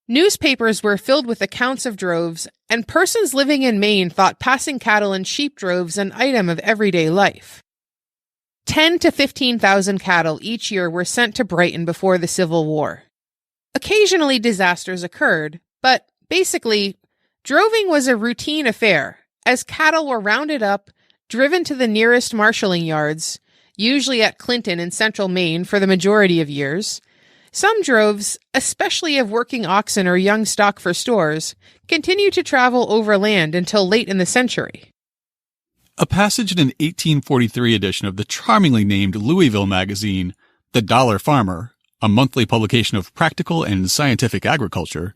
Newspapers were filled with accounts of droves, and persons living in Maine thought passing cattle in sheep droves an item of everyday life. 10 to 15,000 cattle each year were sent to Brighton before the Civil War. Occasionally disasters occurred, but basically, droving was a routine affair, as cattle were rounded up, driven to the nearest marshalling yards, usually at Clinton in central Maine for the majority of years. Some droves, especially of working oxen or young stock for stores, continued to travel overland until late in the century. A passage in an 1843 edition of the charmingly named Louisville magazine, The Dollar Farmer, a monthly publication of practical and scientific agriculture,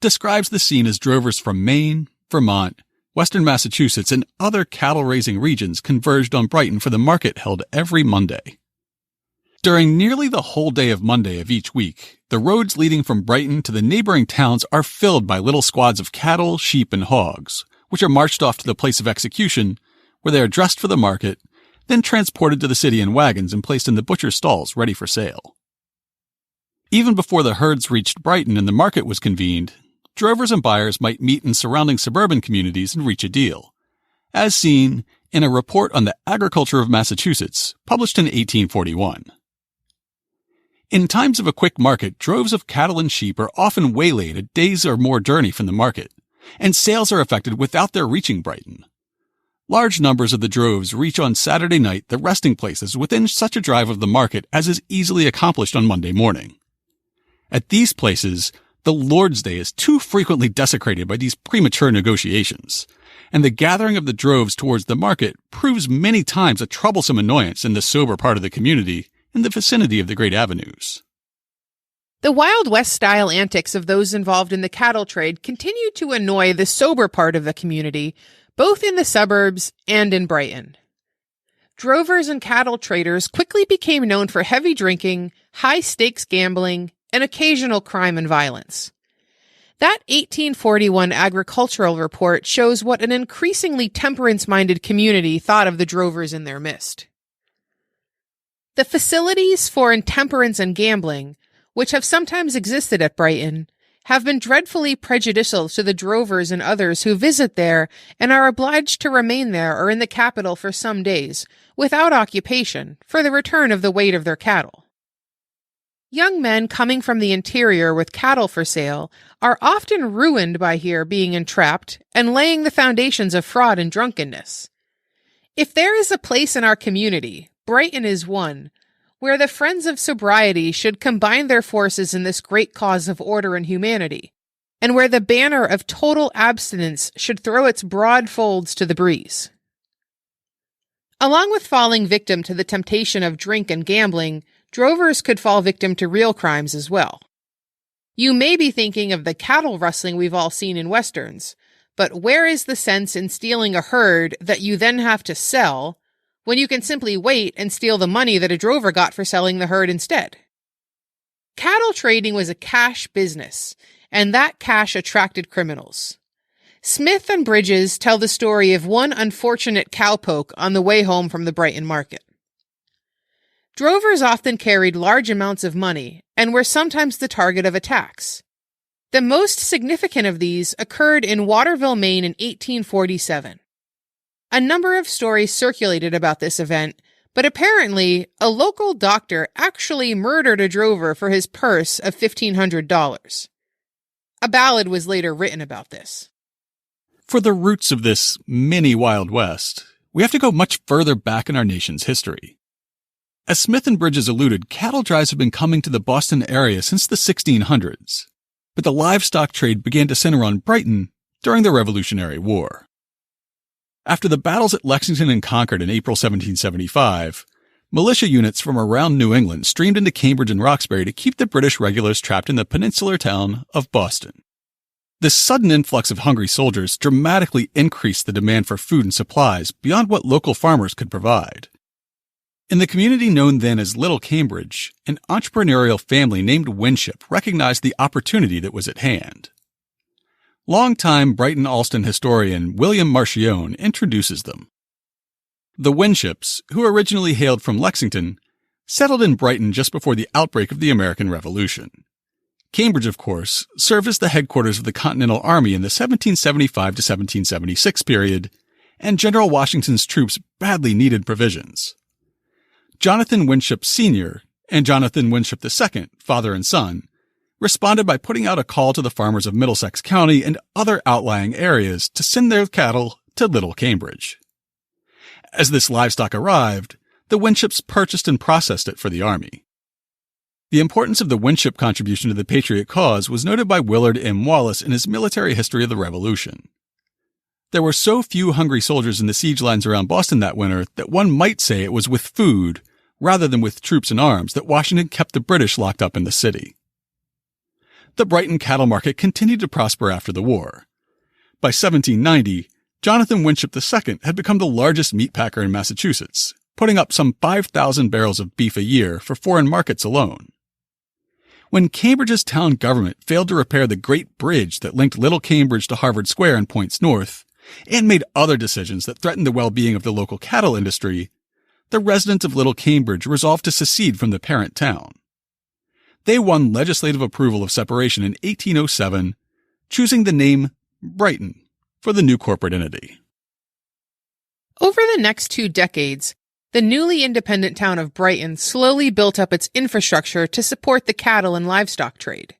describes the scene as drovers from Maine, Vermont, western Massachusetts, and other cattle-raising regions converged on Brighton for the market held every Monday. During nearly the whole day of Monday of each week, the roads leading from Brighton to the neighboring towns are filled by little squads of cattle, sheep, and hogs, which are marched off to the place of execution, where they are dressed for the market, then transported to the city in wagons and placed in the butcher's stalls ready for sale. Even before the herds reached Brighton and the market was convened, drovers and buyers might meet in surrounding suburban communities and reach a deal, as seen in a report on the agriculture of Massachusetts, published in 1841. In times of a quick market, droves of cattle and sheep are often waylaid a day's or more journey from the market, and sales are effected without their reaching Brighton. Large numbers of the droves reach on Saturday night the resting places within such a drive of the market as is easily accomplished on Monday morning. At these places, the Lord's Day is too frequently desecrated by these premature negotiations, and the gathering of the droves towards the market proves many times a troublesome annoyance in the sober part of the community in the vicinity of the great avenues. The Wild West-style antics of those involved in the cattle trade continued to annoy the sober part of the community, both in the suburbs and in Brighton. Drovers and cattle traders quickly became known for heavy drinking, high-stakes gambling, and occasional crime and violence. That 1841 agricultural report shows what an increasingly temperance-minded community thought of the drovers in their midst. The facilities for intemperance and gambling, which have sometimes existed at Brighton, have been dreadfully prejudicial to the drovers and others who visit there and are obliged to remain there or in the capital for some days, without occupation, for the return of the weight of their cattle. Young men coming from the interior with cattle for sale are often ruined by here being entrapped and laying the foundations of fraud and drunkenness. If there is a place in our community, Brighton is one, where the friends of sobriety should combine their forces in this great cause of order and humanity, and where the banner of total abstinence should throw its broad folds to the breeze. Along with falling victim to the temptation of drink and gambling, drovers could fall victim to real crimes as well. You may be thinking of the cattle rustling we've all seen in westerns, but where is the sense in stealing a herd that you then have to sell, when you can simply wait and steal the money that a drover got for selling the herd instead? Cattle trading was a cash business, and that cash attracted criminals. Smith and Bridges tell the story of one unfortunate cowpoke on the way home from the Brighton market. Drovers often carried large amounts of money and were sometimes the target of attacks. The most significant of these occurred in Waterville, Maine in 1847. A number of stories circulated about this event, but apparently a local doctor actually murdered a drover for his purse of $1,500. A ballad was later written about this. For the roots of this mini Wild West, we have to go much further back in our nation's history. As Smith and Bridges alluded, cattle drives have been coming to the Boston area since the 1600s, but the livestock trade began to center on Brighton during the Revolutionary War. After the battles at Lexington and Concord in April 1775, militia units from around New England streamed into Cambridge and Roxbury to keep the British regulars trapped in the peninsular town of Boston. This sudden influx of hungry soldiers dramatically increased the demand for food and supplies beyond what local farmers could provide. In the community known then as Little Cambridge, an entrepreneurial family named Winship recognized the opportunity that was at hand. Longtime Brighton-Alston historian William Marchione introduces them. The Winships, who originally hailed from Lexington, settled in Brighton just before the outbreak of the American Revolution. Cambridge, of course, served as the headquarters of the Continental Army in the 1775 to 1776 period, and General Washington's troops badly needed provisions. Jonathan Winship Sr. and Jonathan Winship II, father and son, responded by putting out a call to the farmers of Middlesex County and other outlying areas to send their cattle to Little Cambridge. As this livestock arrived, the Winships purchased and processed it for the army. The importance of the Winship contribution to the Patriot cause was noted by Willard M. Wallace in his Military History of the Revolution. There were so few hungry soldiers in the siege lines around Boston that winter that one might say it was with food, rather than with troops and arms, that Washington kept the British locked up in the city. The Brighton cattle market continued to prosper after the war. By 1790, Jonathan Winship II had become the largest meat packer in Massachusetts, putting up some 5,000 barrels of beef a year for foreign markets alone. When Cambridge's town government failed to repair the Great Bridge that linked Little Cambridge to Harvard Square and points north, and made other decisions that threatened the well-being of the local cattle industry, the residents of Little Cambridge resolved to secede from the parent town. They won legislative approval of separation in 1807, choosing the name Brighton for the new corporate entity. Over the next 2 decades, the newly independent town of Brighton slowly built up its infrastructure to support the cattle and livestock trade.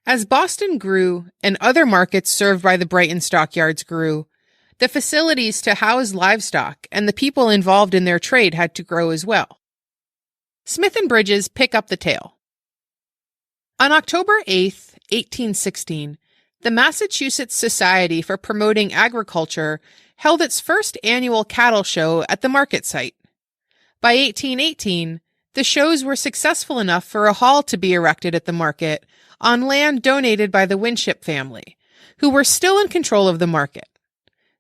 As Boston grew and other markets served by the Brighton stockyards grew, the facilities to house livestock and the people involved in their trade had to grow as well. Smith and Bridges pick up the tale. On October 8, 1816, the Massachusetts Society for Promoting Agriculture held its first annual cattle show at the market site. By 1818, the shows were successful enough for a hall to be erected at the market on land donated by the Winship family, who were still in control of the market.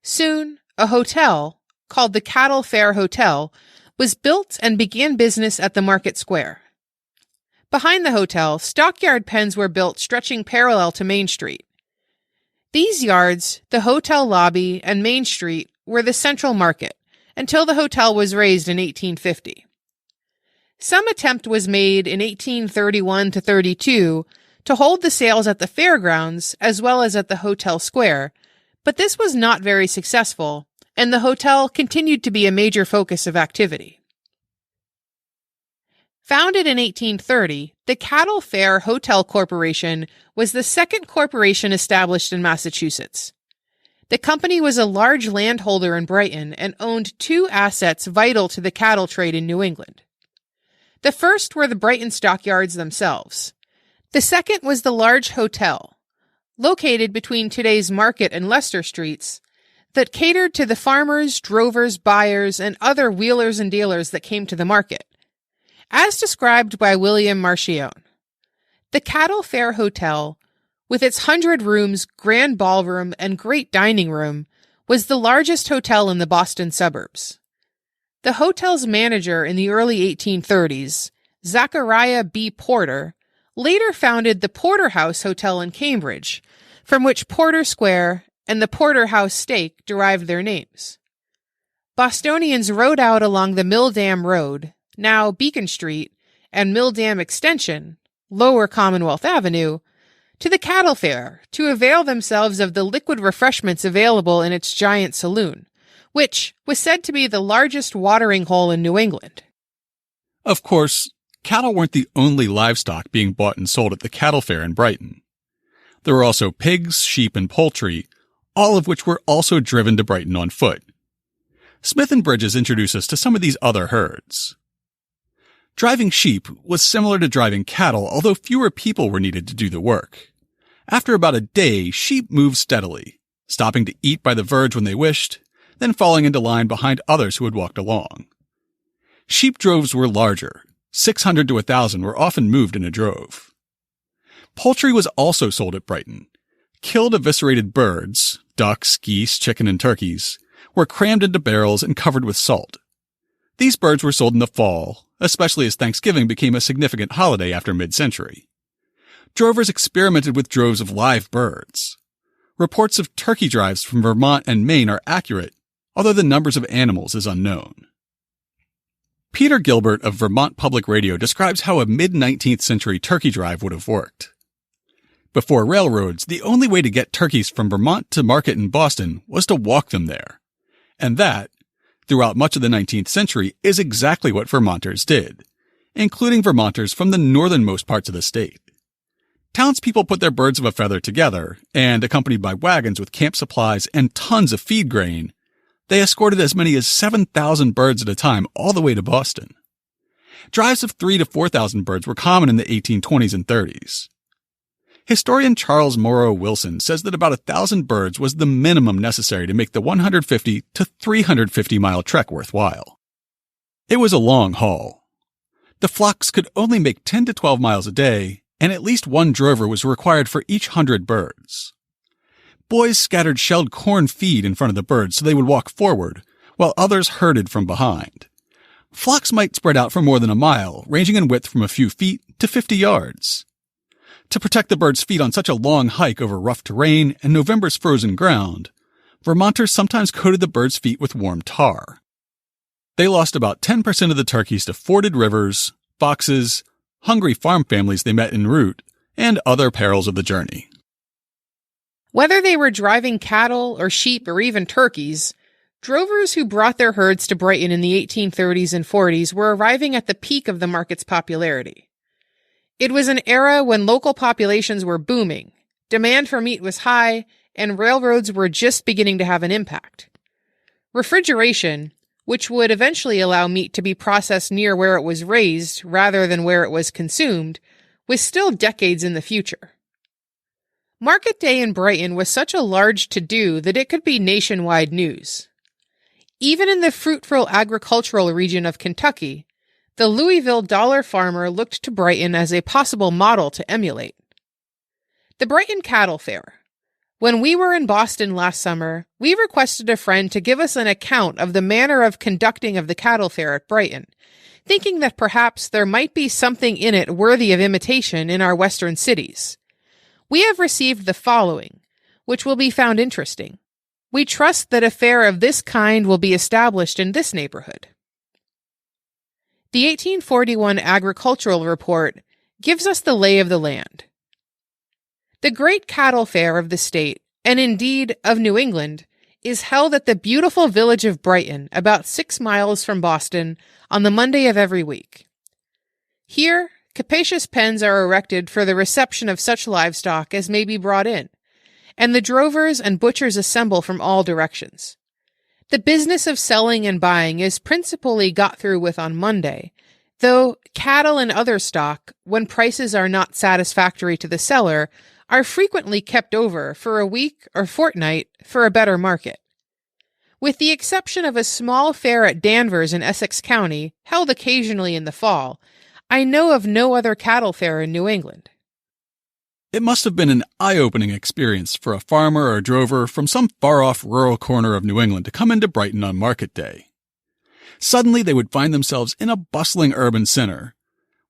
Soon, a hotel, called the Cattle Fair Hotel, was built and began business at the market square. Behind the hotel, stockyard pens were built stretching parallel to Main Street. These yards, the hotel lobby, and Main Street were the central market until the hotel was raised in 1850. Some attempt was made in 1831 to 32 to hold the sales at the fairgrounds as well as at the hotel square, but this was not very successful, and the hotel continued to be a major focus of activity. Founded in 1830, the Cattle Fair Hotel Corporation was the second corporation established in Massachusetts. The company was a large landholder in Brighton and owned 2 assets vital to the cattle trade in New England. The first were the Brighton stockyards themselves. The second was the large hotel, located between today's Market and Leicester Streets, that catered to the farmers, drovers, buyers, and other wheelers and dealers that came to the market. As described by William Marchione, the Cattle Fair Hotel, with its 100 rooms, grand ballroom, and great dining room, was the largest hotel in the Boston suburbs. The hotel's manager in the early 1830s, Zachariah B. Porter, later founded the Porter House Hotel in Cambridge, from which Porter Square and the Porter House Steak derived their names. Bostonians rode out along the Mill Dam Road, now Beacon Street, and Mill Dam Extension, Lower Commonwealth Avenue, to the cattle fair to avail themselves of the liquid refreshments available in its giant saloon, which was said to be the largest watering hole in New England. Of course, cattle weren't the only livestock being bought and sold at the cattle fair in Brighton. There were also pigs, sheep, and poultry, all of which were also driven to Brighton on foot. Smith and Bridges introduce us to some of these other herds. Driving sheep was similar to driving cattle, although fewer people were needed to do the work. After about a day, sheep moved steadily, stopping to eat by the verge when they wished, then falling into line behind others who had walked along. Sheep droves were larger. 600 to 1,000 were often moved in a drove. Poultry was also sold at Brighton. Killed eviscerated birds, ducks, geese, chicken, and turkeys, were crammed into barrels and covered with salt. These birds were sold in the fall, especially as Thanksgiving became a significant holiday after mid-century. Drovers experimented with droves of live birds. Reports of turkey drives from Vermont and Maine are accurate, although the numbers of animals is unknown. Peter Gilbert of Vermont Public Radio describes how a mid-19th century turkey drive would have worked. Before railroads, the only way to get turkeys from Vermont to market in Boston was to walk them there. And that, throughout much of the 19th century, is exactly what Vermonters did, including Vermonters from the northernmost parts of the state. Townspeople put their birds of a feather together, and accompanied by wagons with camp supplies and tons of feed grain, they escorted as many as 7,000 birds at a time all the way to Boston. Drives of 3,000 to 4,000 birds were common in the 1820s and 30s. Historian Charles Morrow Wilson says that about 1,000 birds was the minimum necessary to make the 150 to 350-mile trek worthwhile. It was a long haul. The flocks could only make 10 to 12 miles a day, and at least one drover was required for each 100 birds. Boys scattered shelled corn feed in front of the birds so they would walk forward, while others herded from behind. Flocks might spread out for more than a mile, ranging in width from a few feet to 50 yards. To protect the birds' feet on such a long hike over rough terrain and November's frozen ground, Vermonters sometimes coated the birds' feet with warm tar. They lost about 10% of the turkeys to forded rivers, foxes, hungry farm families they met en route, and other perils of the journey. Whether they were driving cattle or sheep or even turkeys, drovers who brought their herds to Brighton in the 1830s and 40s were arriving at the peak of the market's popularity. It was an era when local populations were booming, demand for meat was high, and railroads were just beginning to have an impact. Refrigeration, which would eventually allow meat to be processed near where it was raised rather than where it was consumed, was still decades in the future. Market Day in Brighton was such a large to-do that it could be nationwide news. Even in the fruitful agricultural region of Kentucky, the Louisville dollar farmer looked to Brighton as a possible model to emulate. The Brighton Cattle Fair. When we were in Boston last summer, we requested a friend to give us an account of the manner of conducting of the cattle fair at Brighton, thinking that perhaps there might be something in it worthy of imitation in our western cities. We have received the following, which will be found interesting. We trust that a fair of this kind will be established in this neighborhood. The 1841 Agricultural Report gives us the lay of the land. The great cattle fair of the state, and indeed of New England, is held at the beautiful village of Brighton, about 6 miles from Boston, on the Monday of every week. Here, capacious pens are erected for the reception of such livestock as may be brought in, and the drovers and butchers assemble from all directions. The business of selling and buying is principally got through with on Monday, though cattle and other stock, when prices are not satisfactory to the seller, are frequently kept over for a week or fortnight for a better market. With the exception of a small fair at Danvers in Essex County, held occasionally in the fall, I know of no other cattle fair in New England. It must have been an eye-opening experience for a farmer or drover from some far-off rural corner of New England to come into Brighton on market day. Suddenly they would find themselves in a bustling urban center,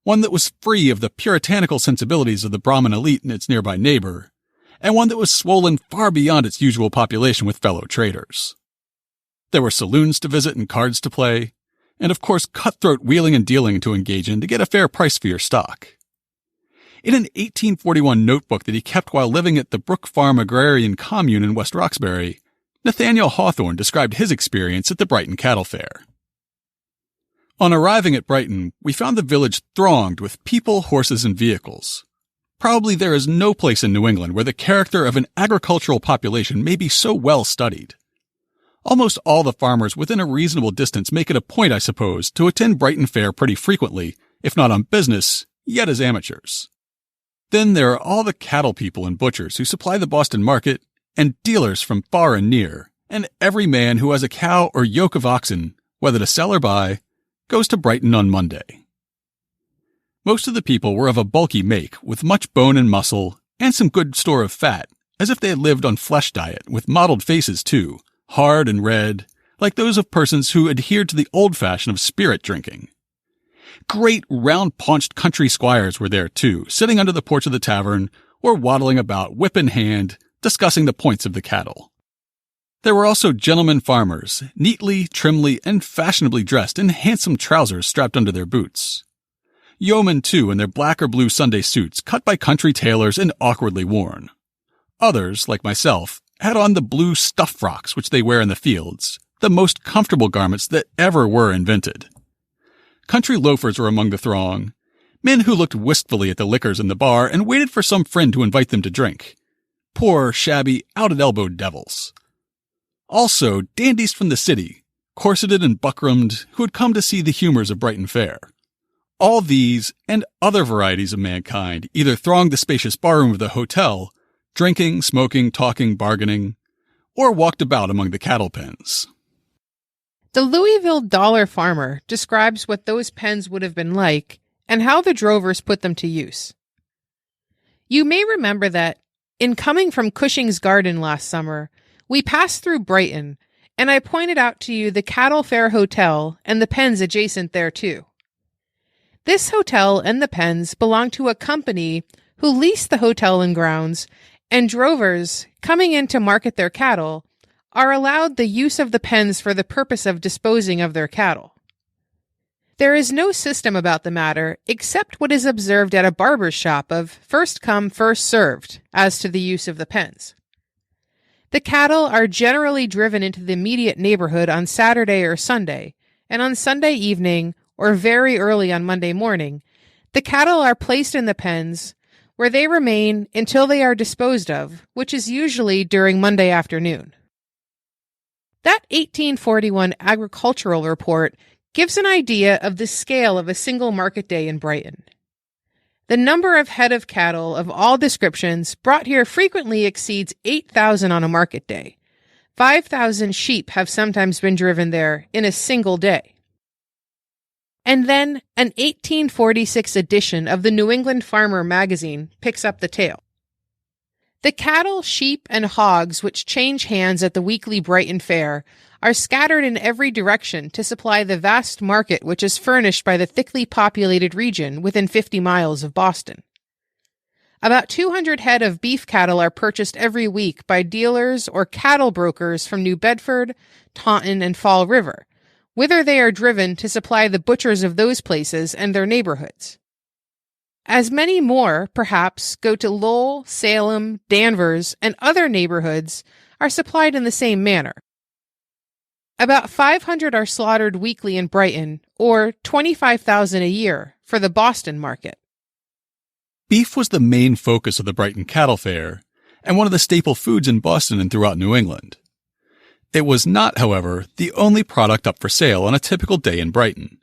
one that was free of the puritanical sensibilities of the Brahmin elite and its nearby neighbor, and one that was swollen far beyond its usual population with fellow traders. There were saloons to visit and cards to play, and of course cutthroat wheeling and dealing to engage in to get a fair price for your stock. In an 1841 notebook that he kept while living at the Brook Farm Agrarian Commune in West Roxbury, Nathaniel Hawthorne described his experience at the Brighton Cattle Fair. On arriving at Brighton, we found the village thronged with people, horses, and vehicles. Probably there is no place in New England where the character of an agricultural population may be so well studied. Almost all the farmers within a reasonable distance make it a point, I suppose, to attend Brighton Fair pretty frequently, if not on business, yet as amateurs. Then there are all the cattle people and butchers who supply the Boston market, and dealers from far and near, and every man who has a cow or yoke of oxen, whether to sell or buy, goes to Brighton on Monday. Most of the people were of a bulky make, with much bone and muscle, and some good store of fat, as if they had lived on flesh diet, with mottled faces too, hard and red, like those of persons who adhered to the old fashion of spirit drinking. Great round-paunched country squires were there too, sitting under the porch of the tavern, or waddling about, whip in hand, discussing the points of the cattle. There were also gentlemen farmers, neatly, trimly, and fashionably dressed in handsome trousers strapped under their boots. Yeomen, too, in their black or blue Sunday suits cut by country tailors and awkwardly worn. Others, like myself, had on the blue stuff frocks which they wear in the fields, the most comfortable garments that ever were invented. Country loafers were among the throng, men who looked wistfully at the liquors in the bar and waited for some friend to invite them to drink. Poor, shabby, out-at-elbowed devils. Also, dandies from the city, corseted and buckramed, who had come to see the humors of Brighton Fair. All these, and other varieties of mankind, either thronged the spacious barroom of the hotel, drinking, smoking, talking, bargaining, or walked about among the cattle pens. The Louisville Dollar Farmer describes what those pens would have been like and how the drovers put them to use. You may remember that, in coming from Cushing's Garden last summer, we passed through Brighton, and I pointed out to you the Cattle Fair Hotel and the pens adjacent thereto. This hotel and the pens belong to a company who leased the hotel and grounds, and drovers, coming in to market their cattle, are allowed the use of the pens for the purpose of disposing of their cattle. There is no system about the matter except what is observed at a barber's shop of first come, first served as to the use of the pens. The cattle are generally driven into the immediate neighborhood on Saturday or Sunday, and on Sunday evening or very early on Monday morning, the cattle are placed in the pens where they remain until they are disposed of, which is usually during Monday afternoon. That 1841 agricultural report gives an idea of the scale of a single market day in Brighton. The number of head of cattle of all descriptions brought here frequently exceeds 8,000 on a market day. 5,000 sheep have sometimes been driven there in a single day. And then an 1846 edition of the New England Farmer magazine picks up the tale. The cattle, sheep, and hogs which change hands at the weekly Brighton Fair are scattered in every direction to supply the vast market which is furnished by the thickly populated region within 50 miles of Boston. About 200 head of beef cattle are purchased every week by dealers or cattle brokers from New Bedford, Taunton, and Fall River, whither they are driven to supply the butchers of those places and their neighborhoods. As many more, perhaps, go to Lowell, Salem, Danvers, and other neighborhoods are supplied in the same manner. About 500 are slaughtered weekly in Brighton, or 25,000 a year for the Boston market. Beef was the main focus of the Brighton Cattle Fair, and one of the staple foods in Boston and throughout New England. It was not, however, the only product up for sale on a typical day in Brighton.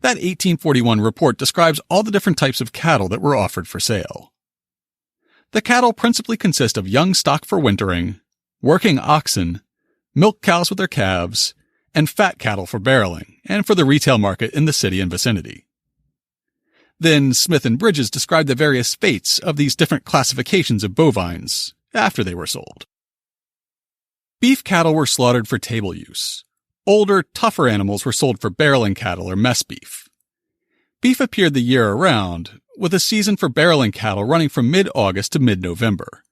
That 1841 report describes all the different types of cattle that were offered for sale. The cattle principally consist of young stock for wintering, working oxen, milk cows with their calves, and fat cattle for barreling and for the retail market in the city and vicinity. Then Smith and Bridges described the various fates of these different classifications of bovines after they were sold. Beef cattle were slaughtered for table use. Older, tougher animals were sold for barreling cattle or mess beef. Beef appeared the year around, with a season for barreling cattle running from mid-August to mid-November.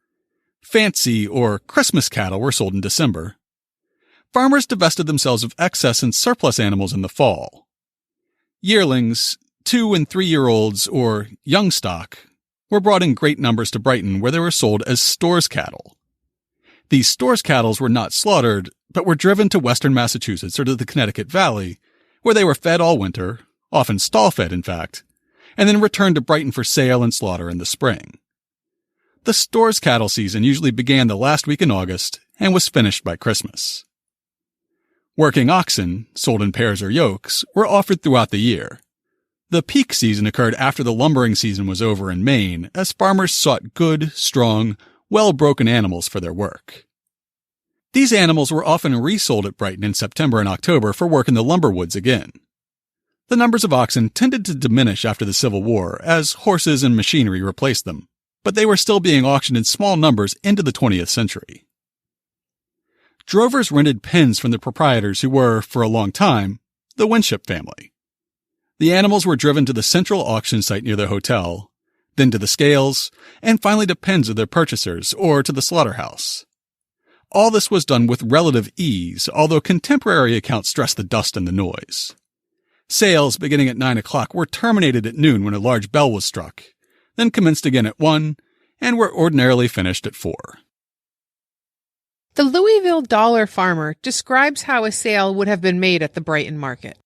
Fancy or Christmas cattle were sold in December. Farmers divested themselves of excess and surplus animals in the fall. Yearlings, 2- and 3-year-olds, or young stock, were brought in great numbers to Brighton where they were sold as stores cattle. These stores cattle were not slaughtered, but were driven to western Massachusetts or to the Connecticut Valley, where they were fed all winter, often stall-fed in fact, and then returned to Brighton for sale and slaughter in the spring. The stores cattle season usually began the last week in August and was finished by Christmas. Working oxen, sold in pairs or yokes, were offered throughout the year. The peak season occurred after the lumbering season was over in Maine, as farmers sought good, strong, well-broken animals for their work. These animals were often resold at Brighton in September and October for work in the lumber woods again. The numbers of oxen tended to diminish after the Civil War as horses and machinery replaced them, but they were still being auctioned in small numbers into the 20th century. Drovers rented pens from the proprietors who were, for a long time, the Winship family. The animals were driven to the central auction site near the hotel, then to the scales, and finally to pens of their purchasers or to the slaughterhouse. all this was done with relative ease, although contemporary accounts stress the dust and the noise. Sales beginning at 9 o'clock were terminated at noon when a large bell was struck, then commenced again at 1, and were ordinarily finished at 4. The Louisville Dollar Farmer describes how a sale would have been made at the Brighton market.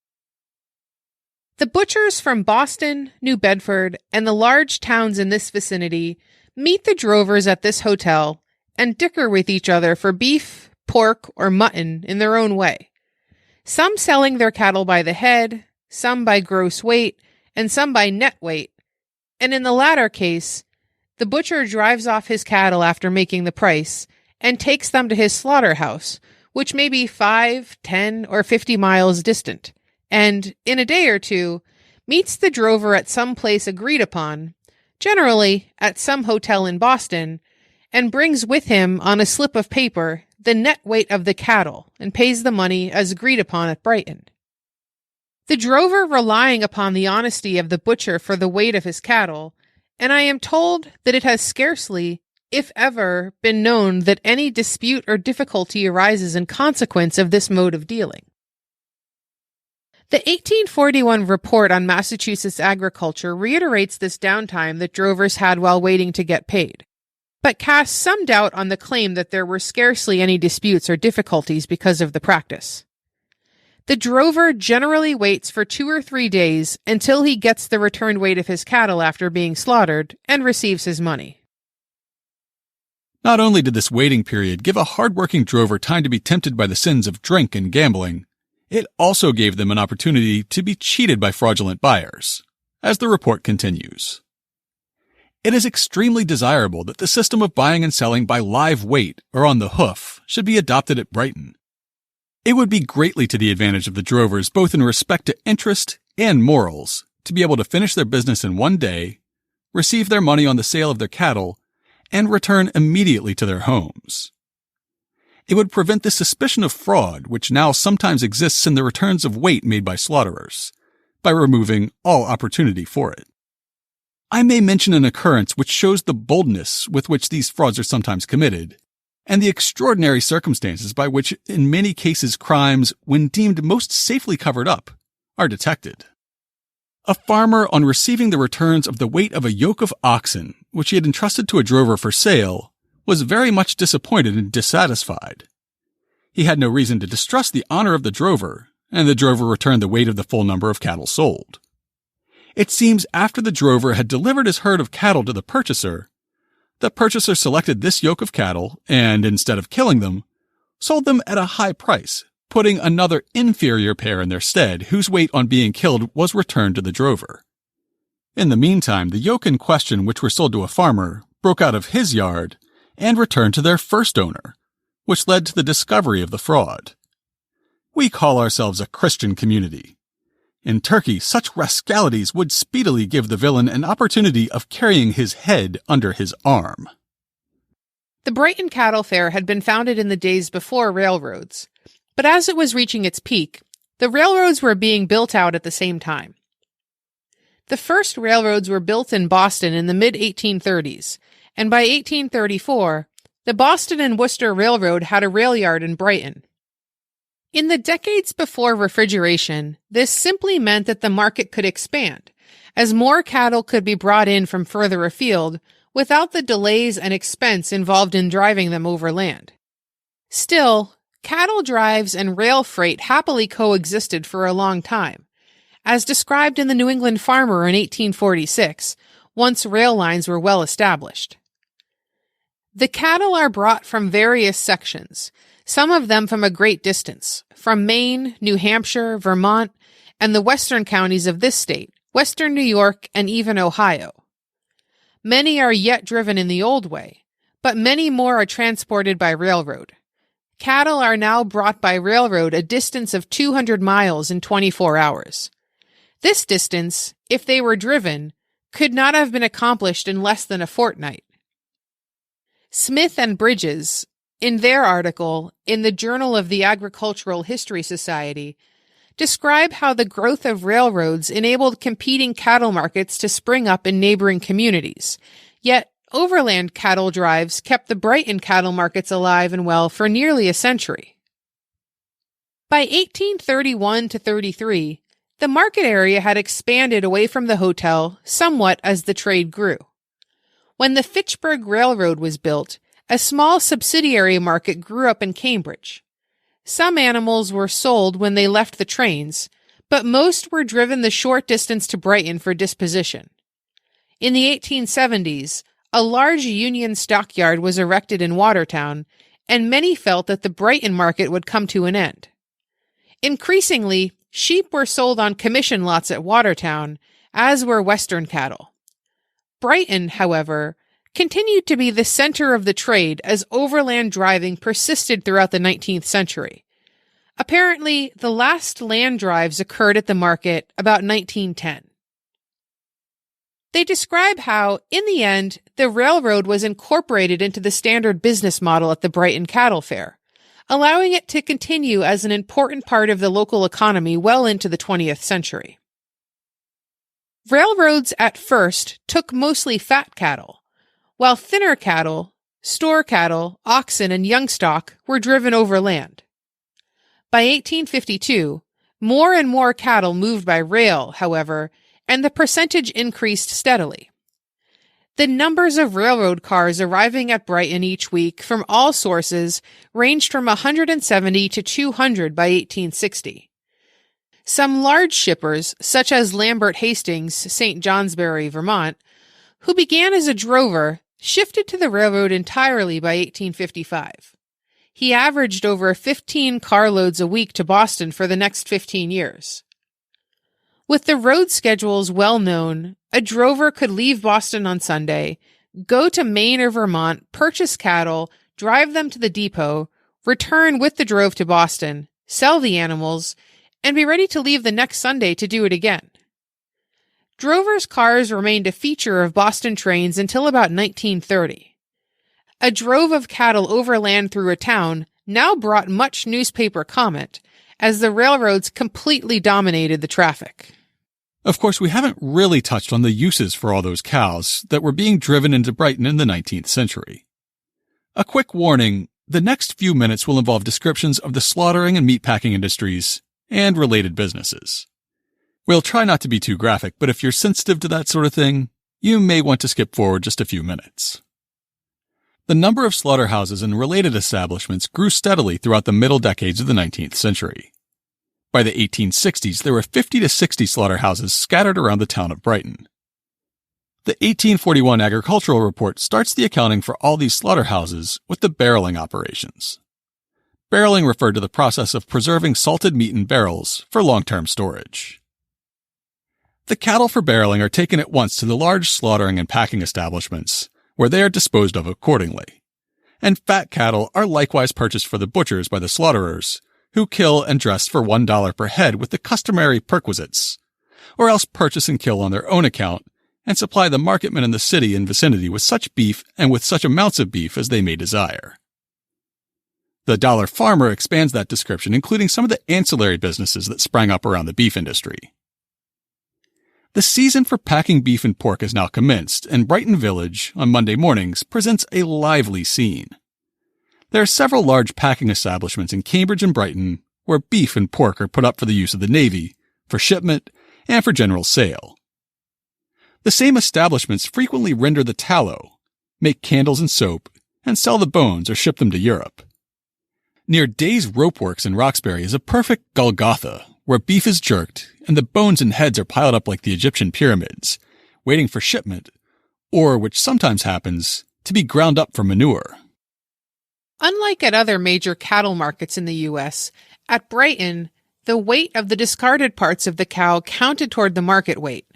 The butchers from Boston, New Bedford, and the large towns in this vicinity meet the drovers at this hotel and dicker with each other for beef, pork, or mutton in their own way. Some selling their cattle by the head, some by gross weight, and some by net weight. And in the latter case, the butcher drives off his cattle after making the price and takes them to his slaughterhouse, which may be 5, 10, or 50 miles distant, and, in a day or two, meets the drover at some place agreed upon, generally at some hotel in Boston, and brings with him on a slip of paper the net weight of the cattle and pays the money as agreed upon at Brighton. The drover relying upon the honesty of the butcher for the weight of his cattle, and I am told that it has scarcely, if ever, been known that any dispute or difficulty arises in consequence of this mode of dealing. The 1841 report on Massachusetts agriculture reiterates this downtime that drovers had while waiting to get paid, but casts some doubt on the claim that there were scarcely any disputes or difficulties because of the practice. The drover generally waits for 2 or 3 days until he gets the returned weight of his cattle after being slaughtered and receives his money. Not only did this waiting period give a hard-working drover time to be tempted by the sins of drink and gambling, it also gave them an opportunity to be cheated by fraudulent buyers, as the report continues. It is extremely desirable that the system of buying and selling by live weight or on the hoof should be adopted at Brighton. It would be greatly to the advantage of the drovers both in respect to interest and morals to be able to finish their business in one day, receive their money on the sale of their cattle, and return immediately to their homes. It would prevent the suspicion of fraud which now sometimes exists in the returns of weight made by slaughterers, by removing all opportunity for it. I may mention an occurrence which shows the boldness with which these frauds are sometimes committed, and the extraordinary circumstances by which in many cases crimes, when deemed most safely covered up, are detected. A farmer, on receiving the returns of the weight of a yoke of oxen, which he had entrusted to a drover for sale, was very much disappointed and dissatisfied. He had no reason to distrust the honor of the drover, and the drover returned the weight of the full number of cattle sold. It seems after the drover had delivered his herd of cattle to the purchaser selected this yoke of cattle and, instead of killing them, sold them at a high price, putting another inferior pair in their stead, whose weight on being killed was returned to the drover. In the meantime, the yoke in question, which were sold to a farmer, broke out of his yard and returned to their first owner, which led to the discovery of the fraud. We call ourselves a Christian community. In Turkey, such rascalities would speedily give the villain an opportunity of carrying his head under his arm. The Brighton Cattle Fair had been founded in the days before railroads, but as it was reaching its peak, the railroads were being built out at the same time. The first railroads were built in Boston in the mid-1830s, and by 1834, the Boston and Worcester Railroad had a rail yard in Brighton. In the decades before refrigeration, this simply meant that the market could expand, as more cattle could be brought in from further afield without the delays and expense involved in driving them overland. Still, cattle drives and rail freight happily coexisted for a long time, as described in the New England Farmer in 1846, once rail lines were well established. The cattle are brought from various sections, some of them from a great distance, from Maine, New Hampshire, Vermont, and the western counties of this state, western New York, and even Ohio. Many are yet driven in the old way, but many more are transported by railroad. Cattle are now brought by railroad a distance of 200 miles in 24 hours. This distance, if they were driven, could not have been accomplished in less than a fortnight. Smith and Bridges, in their article in the Journal of the Agricultural History Society, describe how the growth of railroads enabled competing cattle markets to spring up in neighboring communities, yet overland cattle drives kept the Brighton cattle markets alive and well for nearly a century. By 1831 to 33, the market area had expanded away from the hotel somewhat as the trade grew. When the Fitchburg Railroad was built, a small subsidiary market grew up in Cambridge. Some animals were sold when they left the trains, but most were driven the short distance to Brighton for disposition. In the 1870s, a large Union stockyard was erected in Watertown, and many felt that the Brighton market would come to an end. Increasingly, sheep were sold on commission lots at Watertown, as were Western cattle. Brighton, however, continued to be the center of the trade as overland driving persisted throughout the 19th century. Apparently, the last land drives occurred at the market about 1910. They describe how, in the end, the railroad was incorporated into the standard business model at the Brighton Cattle Fair, allowing it to continue as an important part of the local economy well into the 20th century. Railroads at first took mostly fat cattle, while thinner cattle, store cattle, oxen, and young stock were driven overland. By 1852, more and more cattle moved by rail, however, and the percentage increased steadily. The numbers of railroad cars arriving at Brighton each week from all sources ranged from 170 to 200 by 1860. Some large shippers, such as Lambert Hastings, St. Johnsbury, Vermont, who began as a drover, shifted to the railroad entirely by 1855. He averaged over 15 carloads a week to Boston for the next 15 years. With the road schedules well known, a drover could leave Boston on Sunday, go to Maine or Vermont, purchase cattle, drive them to the depot, return with the drove to Boston, sell the animals, and be ready to leave the next Sunday to do it again. Drovers' cars remained a feature of Boston trains until about 1930. A drove of cattle overland through a town now brought much newspaper comment, as the railroads completely dominated the traffic. Of course, we haven't really touched on the uses for all those cows that were being driven into Brighton in the 19th century. A quick warning, the next few minutes will involve descriptions of the slaughtering and meatpacking industries and related businesses. We'll try not to be too graphic, but if you're sensitive to that sort of thing, you may want to skip forward just a few minutes. The number of slaughterhouses and related establishments grew steadily throughout the middle decades of the 19th century. By the 1860s, there were 50 to 60 slaughterhouses scattered around the town of Brighton. The 1841 Agricultural Report starts the accounting for all these slaughterhouses with the barreling operations. Barreling referred to the process of preserving salted meat in barrels for long-term storage. The cattle for barreling are taken at once to the large slaughtering and packing establishments, where they are disposed of accordingly. And fat cattle are likewise purchased for the butchers by the slaughterers, who kill and dress for $1 per head with the customary perquisites, or else purchase and kill on their own account and supply the marketmen in the city and vicinity with such beef and with such amounts of beef as they may desire. The dollar farmer expands that description, including some of the ancillary businesses that sprang up around the beef industry. The season for packing beef and pork has now commenced, and Brighton Village, on Monday mornings, presents a lively scene. There are several large packing establishments in Cambridge and Brighton where beef and pork are put up for the use of the Navy, for shipment, and for general sale. The same establishments frequently render the tallow, make candles and soap, and sell the bones or ship them to Europe. Near Day's Rope Works in Roxbury is a perfect Golgotha, where beef is jerked and the bones and heads are piled up like the Egyptian pyramids, waiting for shipment, or, which sometimes happens, to be ground up for manure. Unlike at other major cattle markets in the U.S., at Brighton, the weight of the discarded parts of the cow counted toward the market weight.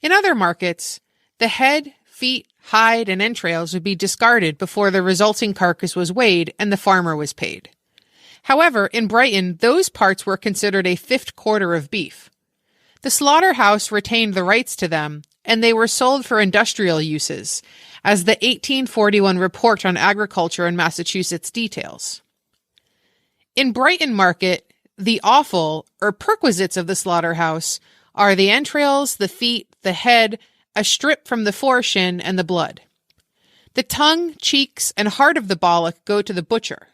In other markets, the head, feet, hide, and entrails would be discarded before the resulting carcass was weighed and the farmer was paid. However, in Brighton, those parts were considered a fifth quarter of beef. The slaughterhouse retained the rights to them, and they were sold for industrial uses, as the 1841 Report on Agriculture in Massachusetts details. In Brighton Market, the offal, or perquisites of the slaughterhouse, are the entrails, the feet, the head, a strip from the foreshin, and the blood. The tongue, cheeks, and heart of the bollock go to the butcher.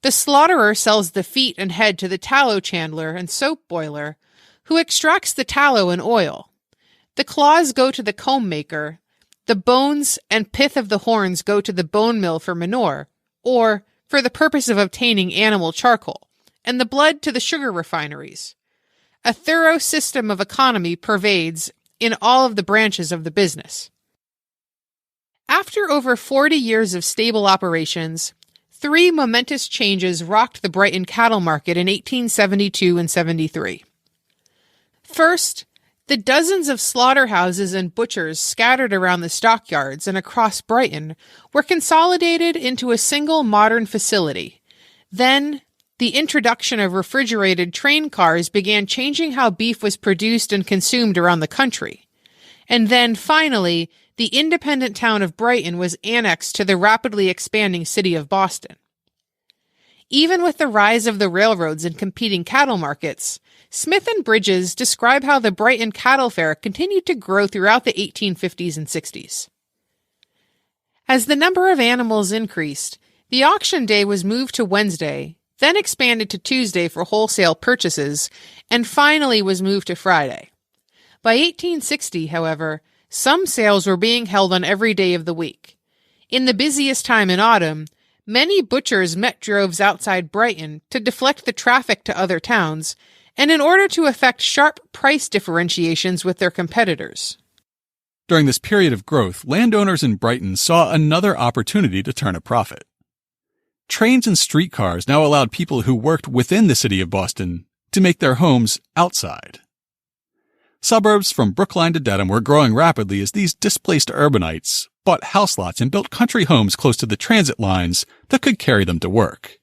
The slaughterer sells the feet and head to the tallow chandler and soap boiler, who extracts the tallow and oil. The claws go to the comb maker. The bones and pith of the horns go to the bone mill for manure, or for the purpose of obtaining animal charcoal, and the blood to the sugar refineries. A thorough system of economy pervades in all of the branches of the business. After over 40 years of stable operations, 3 momentous changes rocked the Brighton cattle market in 1872 and 73. First, the dozens of slaughterhouses and butchers scattered around the stockyards and across Brighton were consolidated into a single modern facility. Then, the introduction of refrigerated train cars began changing how beef was produced and consumed around the country. And then, finally, the independent town of Brighton was annexed to the rapidly expanding city of Boston. Even with the rise of the railroads and competing cattle markets, Smith and Bridges describe how the Brighton Cattle Fair continued to grow throughout the 1850s and 60s. As the number of animals increased, the auction day was moved to Wednesday, then expanded to Tuesday for wholesale purchases, and finally was moved to Friday. By 1860, however, some sales were being held on every day of the week. In the busiest time in autumn, many butchers met droves outside Brighton to deflect the traffic to other towns, and in order to effect sharp price differentiations with their competitors. During this period of growth, landowners in Brighton saw another opportunity to turn a profit. Trains and streetcars now allowed people who worked within the city of Boston to make their homes outside. Suburbs from Brookline to Dedham were growing rapidly as these displaced urbanites bought house lots and built country homes close to the transit lines that could carry them to work.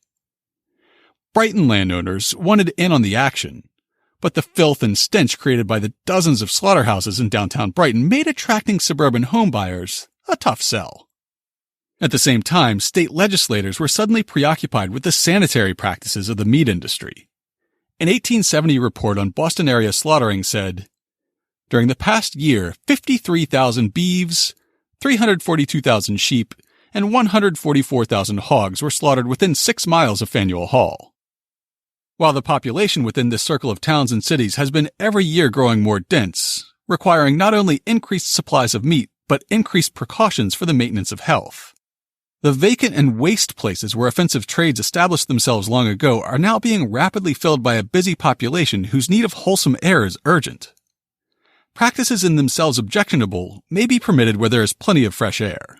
Brighton landowners wanted in on the action, but the filth and stench created by the dozens of slaughterhouses in downtown Brighton made attracting suburban homebuyers a tough sell. At the same time, state legislators were suddenly preoccupied with the sanitary practices of the meat industry. An 1870 report on Boston area slaughtering said, during the past year, 53,000 beeves, 342,000 sheep, and 144,000 hogs were slaughtered within 6 miles of Faneuil Hall. While the population within this circle of towns and cities has been every year growing more dense, requiring not only increased supplies of meat, but increased precautions for the maintenance of health. The vacant and waste places where offensive trades established themselves long ago are now being rapidly filled by a busy population whose need of wholesome air is urgent. Practices in themselves objectionable may be permitted where there is plenty of fresh air.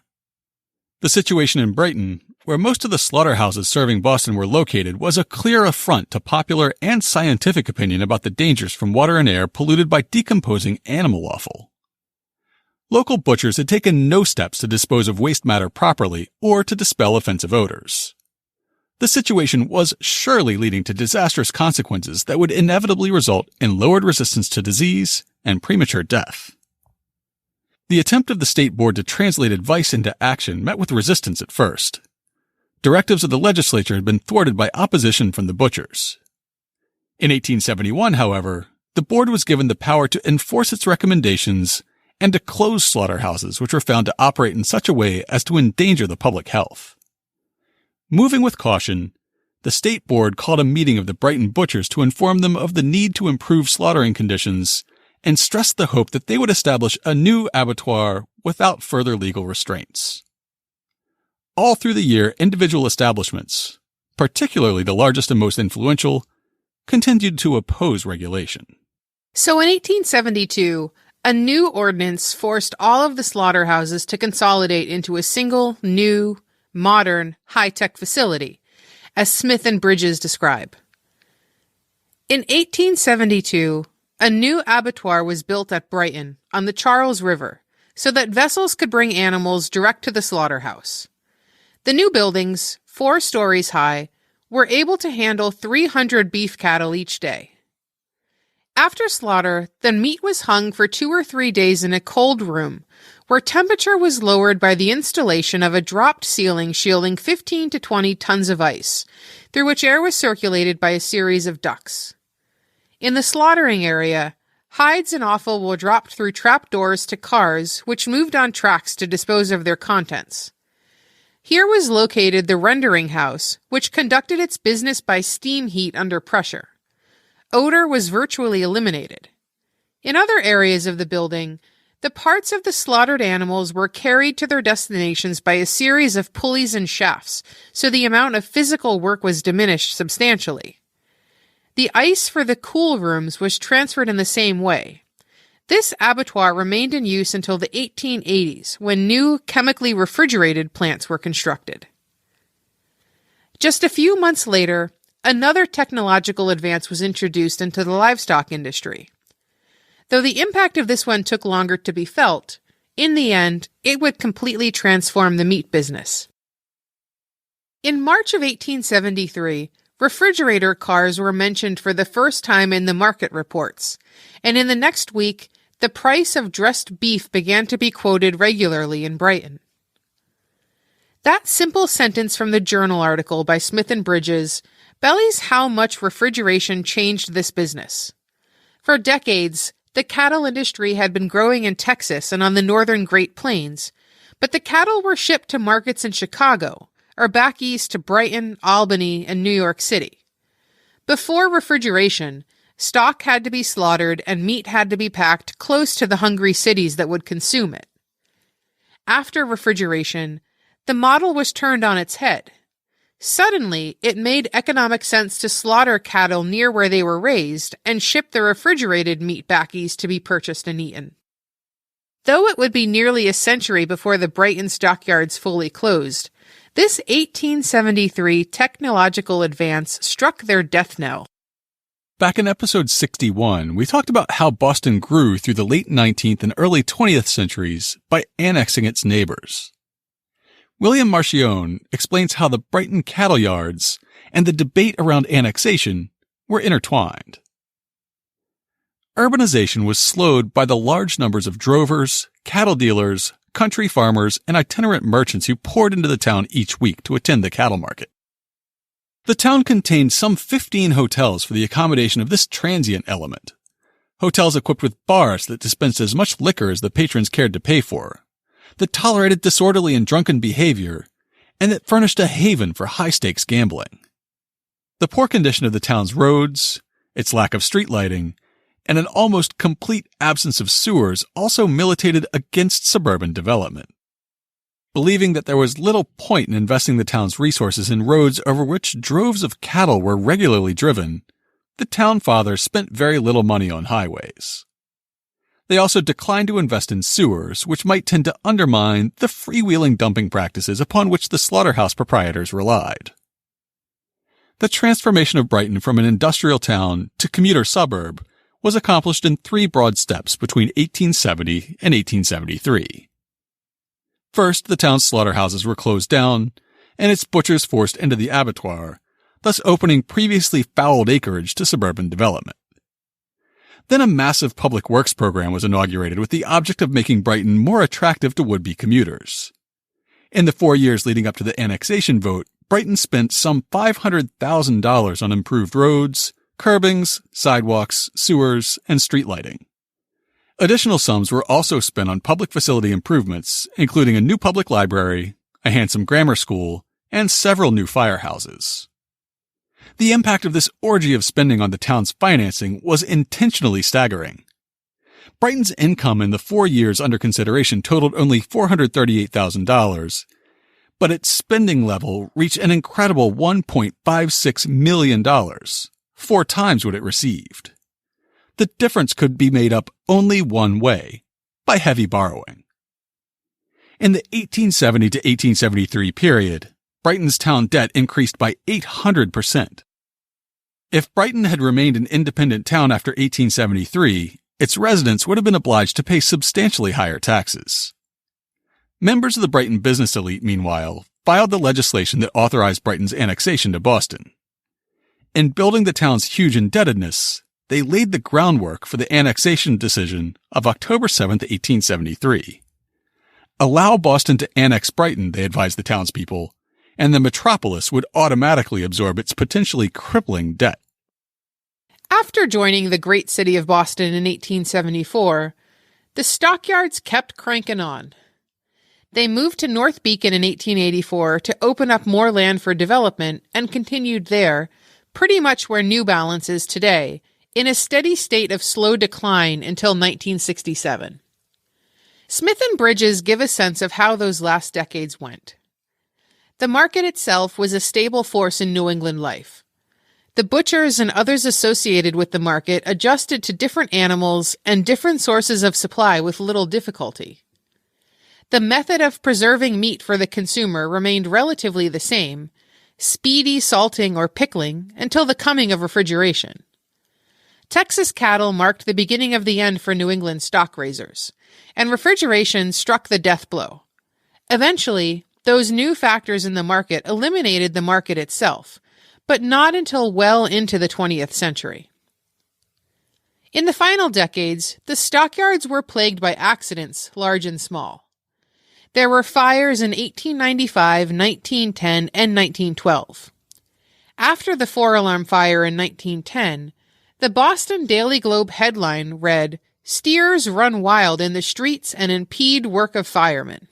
The situation in Brighton, where most of the slaughterhouses serving Boston were located, was a clear affront to popular and scientific opinion about the dangers from water and air polluted by decomposing animal offal. Local butchers had taken no steps to dispose of waste matter properly or to dispel offensive odors. The situation was surely leading to disastrous consequences that would inevitably result in lowered resistance to disease and premature death. The attempt of the state board to translate advice into action met with resistance at first. Directives of the legislature had been thwarted by opposition from the butchers. In 1871, however, the board was given the power to enforce its recommendations and to close slaughterhouses which were found to operate in such a way as to endanger the public health. Moving with caution, the state board called a meeting of the Brighton butchers to inform them of the need to improve slaughtering conditions and stressed the hope that they would establish a new abattoir without further legal restraints. All through the year, individual establishments, particularly the largest and most influential, continued to oppose regulation. So in 1872, a new ordinance forced all of the slaughterhouses to consolidate into a single, new, modern, high-tech facility, as Smith and Bridges describe. In 1872, a new abattoir was built at Brighton on the Charles River so that vessels could bring animals direct to the slaughterhouse. The new buildings, 4 stories high, were able to handle 300 beef cattle each day. After slaughter, the meat was hung for 2 or 3 days in a cold room, where temperature was lowered by the installation of a dropped ceiling shielding 15 to 20 tons of ice, through which air was circulated by a series of ducts. In the slaughtering area, hides and offal were dropped through trapdoors to cars, which moved on tracks to dispose of their contents. Here was located the rendering house, which conducted its business by steam heat under pressure. Odor was virtually eliminated. In other areas of the building, the parts of the slaughtered animals were carried to their destinations by a series of pulleys and shafts, so the amount of physical work was diminished substantially. The ice for the cool rooms was transferred in the same way. This abattoir remained in use until the 1880s, when new chemically refrigerated plants were constructed. Just a few months later, another technological advance was introduced into the livestock industry. Though the impact of this one took longer to be felt, in the end, it would completely transform the meat business. In March of 1873, refrigerator cars were mentioned for the first time in the market reports, and in the next week, the price of dressed beef began to be quoted regularly in Brighton. That simple sentence from the journal article by Smith and Bridges belies how much refrigeration changed this business. For decades, the cattle industry had been growing in Texas and on the northern Great Plains, but the cattle were shipped to markets in Chicago, or back east to Brighton, Albany, and New York City. Before refrigeration, stock had to be slaughtered and meat had to be packed close to the hungry cities that would consume it. After refrigeration, the model was turned on its head. Suddenly, it made economic sense to slaughter cattle near where they were raised and ship the refrigerated meat back east to be purchased and eaten. Though it would be nearly a century before the Brighton stockyards fully closed, this 1873 technological advance struck their death knell. Back in episode 61, we talked about how Boston grew through the late 19th and early 20th centuries by annexing its neighbors. William Marchione explains how the Brighton cattle yards and the debate around annexation were intertwined. Urbanization was slowed by the large numbers of drovers, cattle dealers, country farmers, and itinerant merchants who poured into the town each week to attend the cattle market. The town contained some 15 hotels for the accommodation of this transient element. Hotels equipped with bars that dispensed as much liquor as the patrons cared to pay for, that tolerated disorderly and drunken behavior, and that furnished a haven for high-stakes gambling. The poor condition of the town's roads, its lack of street lighting, and an almost complete absence of sewers also militated against suburban development. Believing that there was little point in investing the town's resources in roads over which droves of cattle were regularly driven, the town fathers spent very little money on highways. They also declined to invest in sewers, which might tend to undermine the freewheeling dumping practices upon which the slaughterhouse proprietors relied. The transformation of Brighton from an industrial town to commuter suburb was accomplished in 3 broad steps between 1870 and 1873. First, the town's slaughterhouses were closed down, and its butchers forced into the abattoir, thus opening previously fouled acreage to suburban development. Then a massive public works program was inaugurated with the object of making Brighton more attractive to would-be commuters. In the 4 years leading up to the annexation vote, Brighton spent some $500,000 on improved roads, curbings, sidewalks, sewers, and street lighting. Additional sums were also spent on public facility improvements, including a new public library, a handsome grammar school, and several new firehouses. The impact of this orgy of spending on the town's financing was intentionally staggering. Brighton's income in the 4 years under consideration totaled only $438,000, but its spending level reached an incredible $1.56 million, 4 times what it received. The difference could be made up only one way, by heavy borrowing. In the 1870 to 1873 period, Brighton's town debt increased by 800%. If Brighton had remained an independent town after 1873, its residents would have been obliged to pay substantially higher taxes. Members of the Brighton business elite, meanwhile, filed the legislation that authorized Brighton's annexation to Boston. In building the town's huge indebtedness, they laid the groundwork for the annexation decision of October 7, 1873. Allow Boston to annex Brighton, they advised the townspeople, and the metropolis would automatically absorb its potentially crippling debt. After joining the great city of Boston in 1874, the stockyards kept cranking on. They moved to North Beacon in 1884 to open up more land for development and continued there, pretty much where New Balance is today, in a steady state of slow decline until 1967. Smith and Bridges give a sense of how those last decades went. The market itself was a stable force in New England life. The butchers and others associated with the market adjusted to different animals and different sources of supply with little difficulty. The method of preserving meat for the consumer remained relatively the same, speedy salting or pickling, until the coming of refrigeration. Texas cattle marked the beginning of the end for New England stock raisers, and refrigeration struck the death blow. Eventually, those new factors in the market eliminated the market itself, but not until well into the 20th century. In the final decades, the stockyards were plagued by accidents, large and small. There were fires in 1895, 1910, and 1912. After the four-alarm fire in 1910, the Boston Daily Globe headline read, "Steers run wild in the streets and impede work of firemen."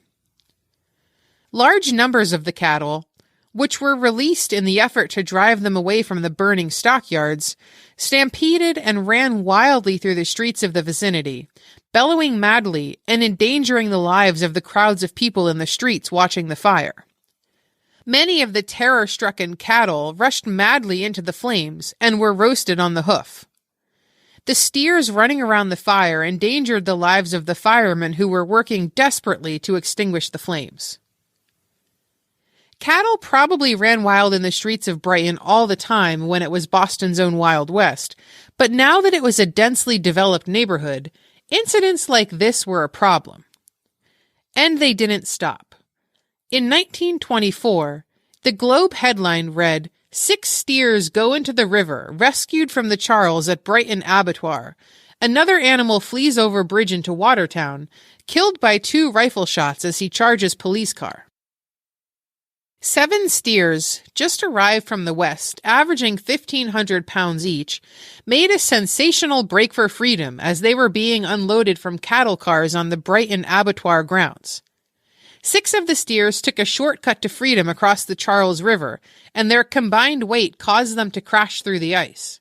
Large numbers of the cattle, which were released in the effort to drive them away from the burning stockyards, stampeded and ran wildly through the streets of the vicinity, bellowing madly and endangering the lives of the crowds of people in the streets watching the fire. Many of the terror-stricken cattle rushed madly into the flames and were roasted on the hoof. The steers running around the fire endangered the lives of the firemen who were working desperately to extinguish the flames. Cattle probably ran wild in the streets of Brighton all the time when it was Boston's own Wild West, but now that it was a densely developed neighborhood, incidents like this were a problem. And they didn't stop. In 1924, the Globe headline read, "6 steers go into the river, rescued from the Charles at Brighton Abattoir. Another animal flees over bridge into Watertown, killed by 2 rifle shots as he charges police car." 7 steers, just arrived from the west, averaging 1,500 pounds each, made a sensational break for freedom as they were being unloaded from cattle cars on the Brighton Abattoir grounds. 6 of the steers took a shortcut to freedom across the Charles River, and their combined weight caused them to crash through the ice.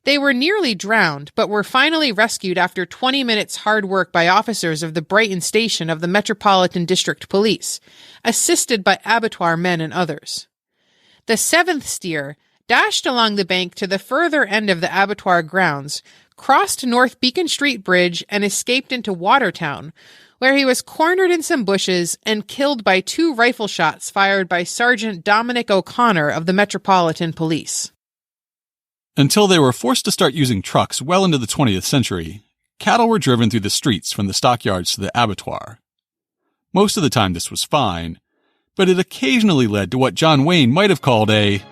They were nearly drowned, but were finally rescued after 20 minutes hard work by officers of the Brighton station of the Metropolitan District Police, assisted by abattoir men and others. The 7th steer dashed along the bank to the further end of the abattoir grounds, crossed North Beacon Street Bridge, and escaped into Watertown, where he was cornered in some bushes and killed by 2 rifle shots fired by Sergeant Dominic O'Connor of the Metropolitan Police. Until they were forced to start using trucks well into the 20th century, cattle were driven through the streets from the stockyards to the abattoir. Most of the time this was fine, but it occasionally led to what John Wayne might have called a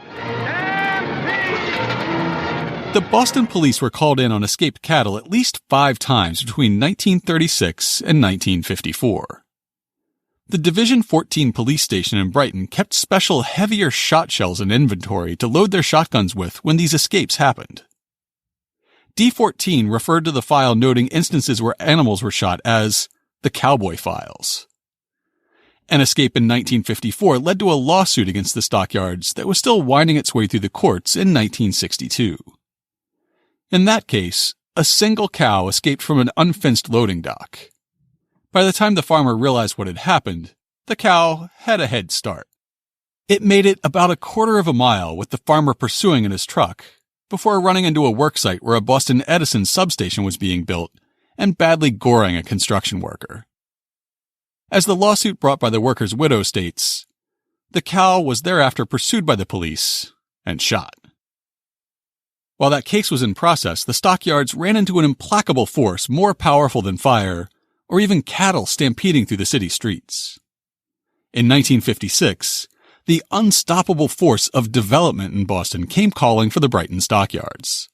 The Boston police were called in on escaped cattle at least 5 times between 1936 and 1954. The Division 14 police station in Brighton kept special heavier shot shells in inventory to load their shotguns with when these escapes happened. D14 referred to the file noting instances where animals were shot as the cowboy files. An escape in 1954 led to a lawsuit against the stockyards that was still winding its way through the courts in 1962. In that case, a single cow escaped from an unfenced loading dock. By the time the farmer realized what had happened, the cow had a head start. It made it about a quarter of a mile with the farmer pursuing in his truck, before running into a worksite where a Boston Edison substation was being built and badly goring a construction worker. As the lawsuit brought by the worker's widow states, the cow was thereafter pursued by the police and shot. While that case was in process, the stockyards ran into an implacable force more powerful than fire, or even cattle stampeding through the city streets. In 1956, the unstoppable force of development in Boston came calling for the Brighton stockyards.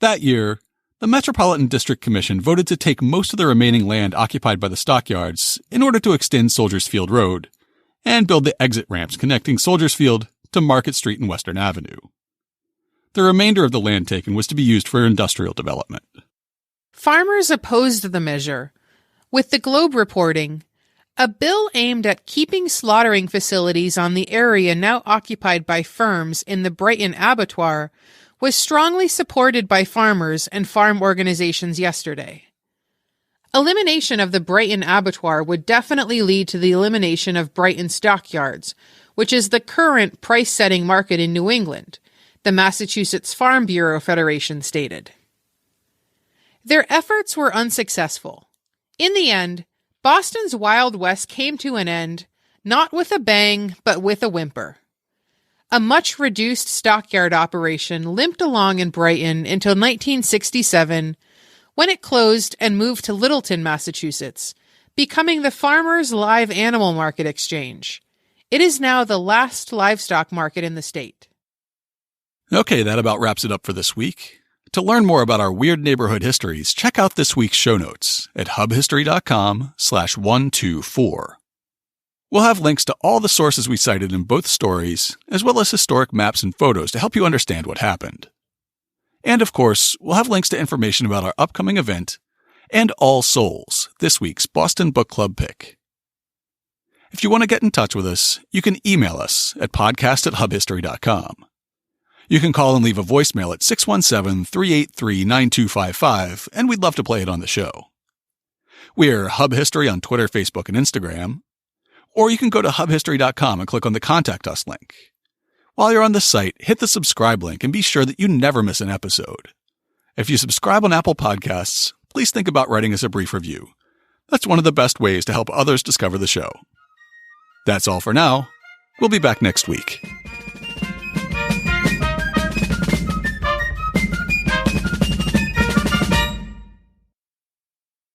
That year, the Metropolitan District Commission voted to take most of the remaining land occupied by the stockyards in order to extend Soldiers Field Road and build the exit ramps connecting Soldiers Field to Market Street and Western Avenue. The remainder of the land taken was to be used for industrial development. Farmers opposed the measure, with the Globe reporting, a bill aimed at keeping slaughtering facilities on the area now occupied by firms in the Brighton abattoir was strongly supported by farmers and farm organizations yesterday. Elimination of the Brighton abattoir would definitely lead to the elimination of Brighton stockyards, which is the current price-setting market in New England, the Massachusetts Farm Bureau Federation stated. Their efforts were unsuccessful. In the end, Boston's Wild West came to an end, not with a bang, but with a whimper. A much-reduced stockyard operation limped along in Brighton until 1967, when it closed and moved to Littleton, Massachusetts, becoming the Farmers Live Animal Market Exchange. It is now the last livestock market in the state. Okay, that about wraps it up for this week. To learn more about our weird neighborhood histories, check out this week's show notes at hubhistory.com/124. We'll have links to all the sources we cited in both stories, as well as historic maps and photos to help you understand what happened. And of course, we'll have links to information about our upcoming event and All Souls, this week's Boston Book Club pick. If you want to get in touch with us, you can email us at podcast@hubhistory.com. You can call and leave a voicemail at 617-383-9255, and we'd love to play it on the show. We're Hub History on Twitter, Facebook, and Instagram. Or you can go to hubhistory.com and click on the Contact Us link. While you're on the site, hit the subscribe link and be sure that you never miss an episode. If you subscribe on Apple Podcasts, please think about writing us a brief review. That's one of the best ways to help others discover the show. That's all for now. We'll be back next week.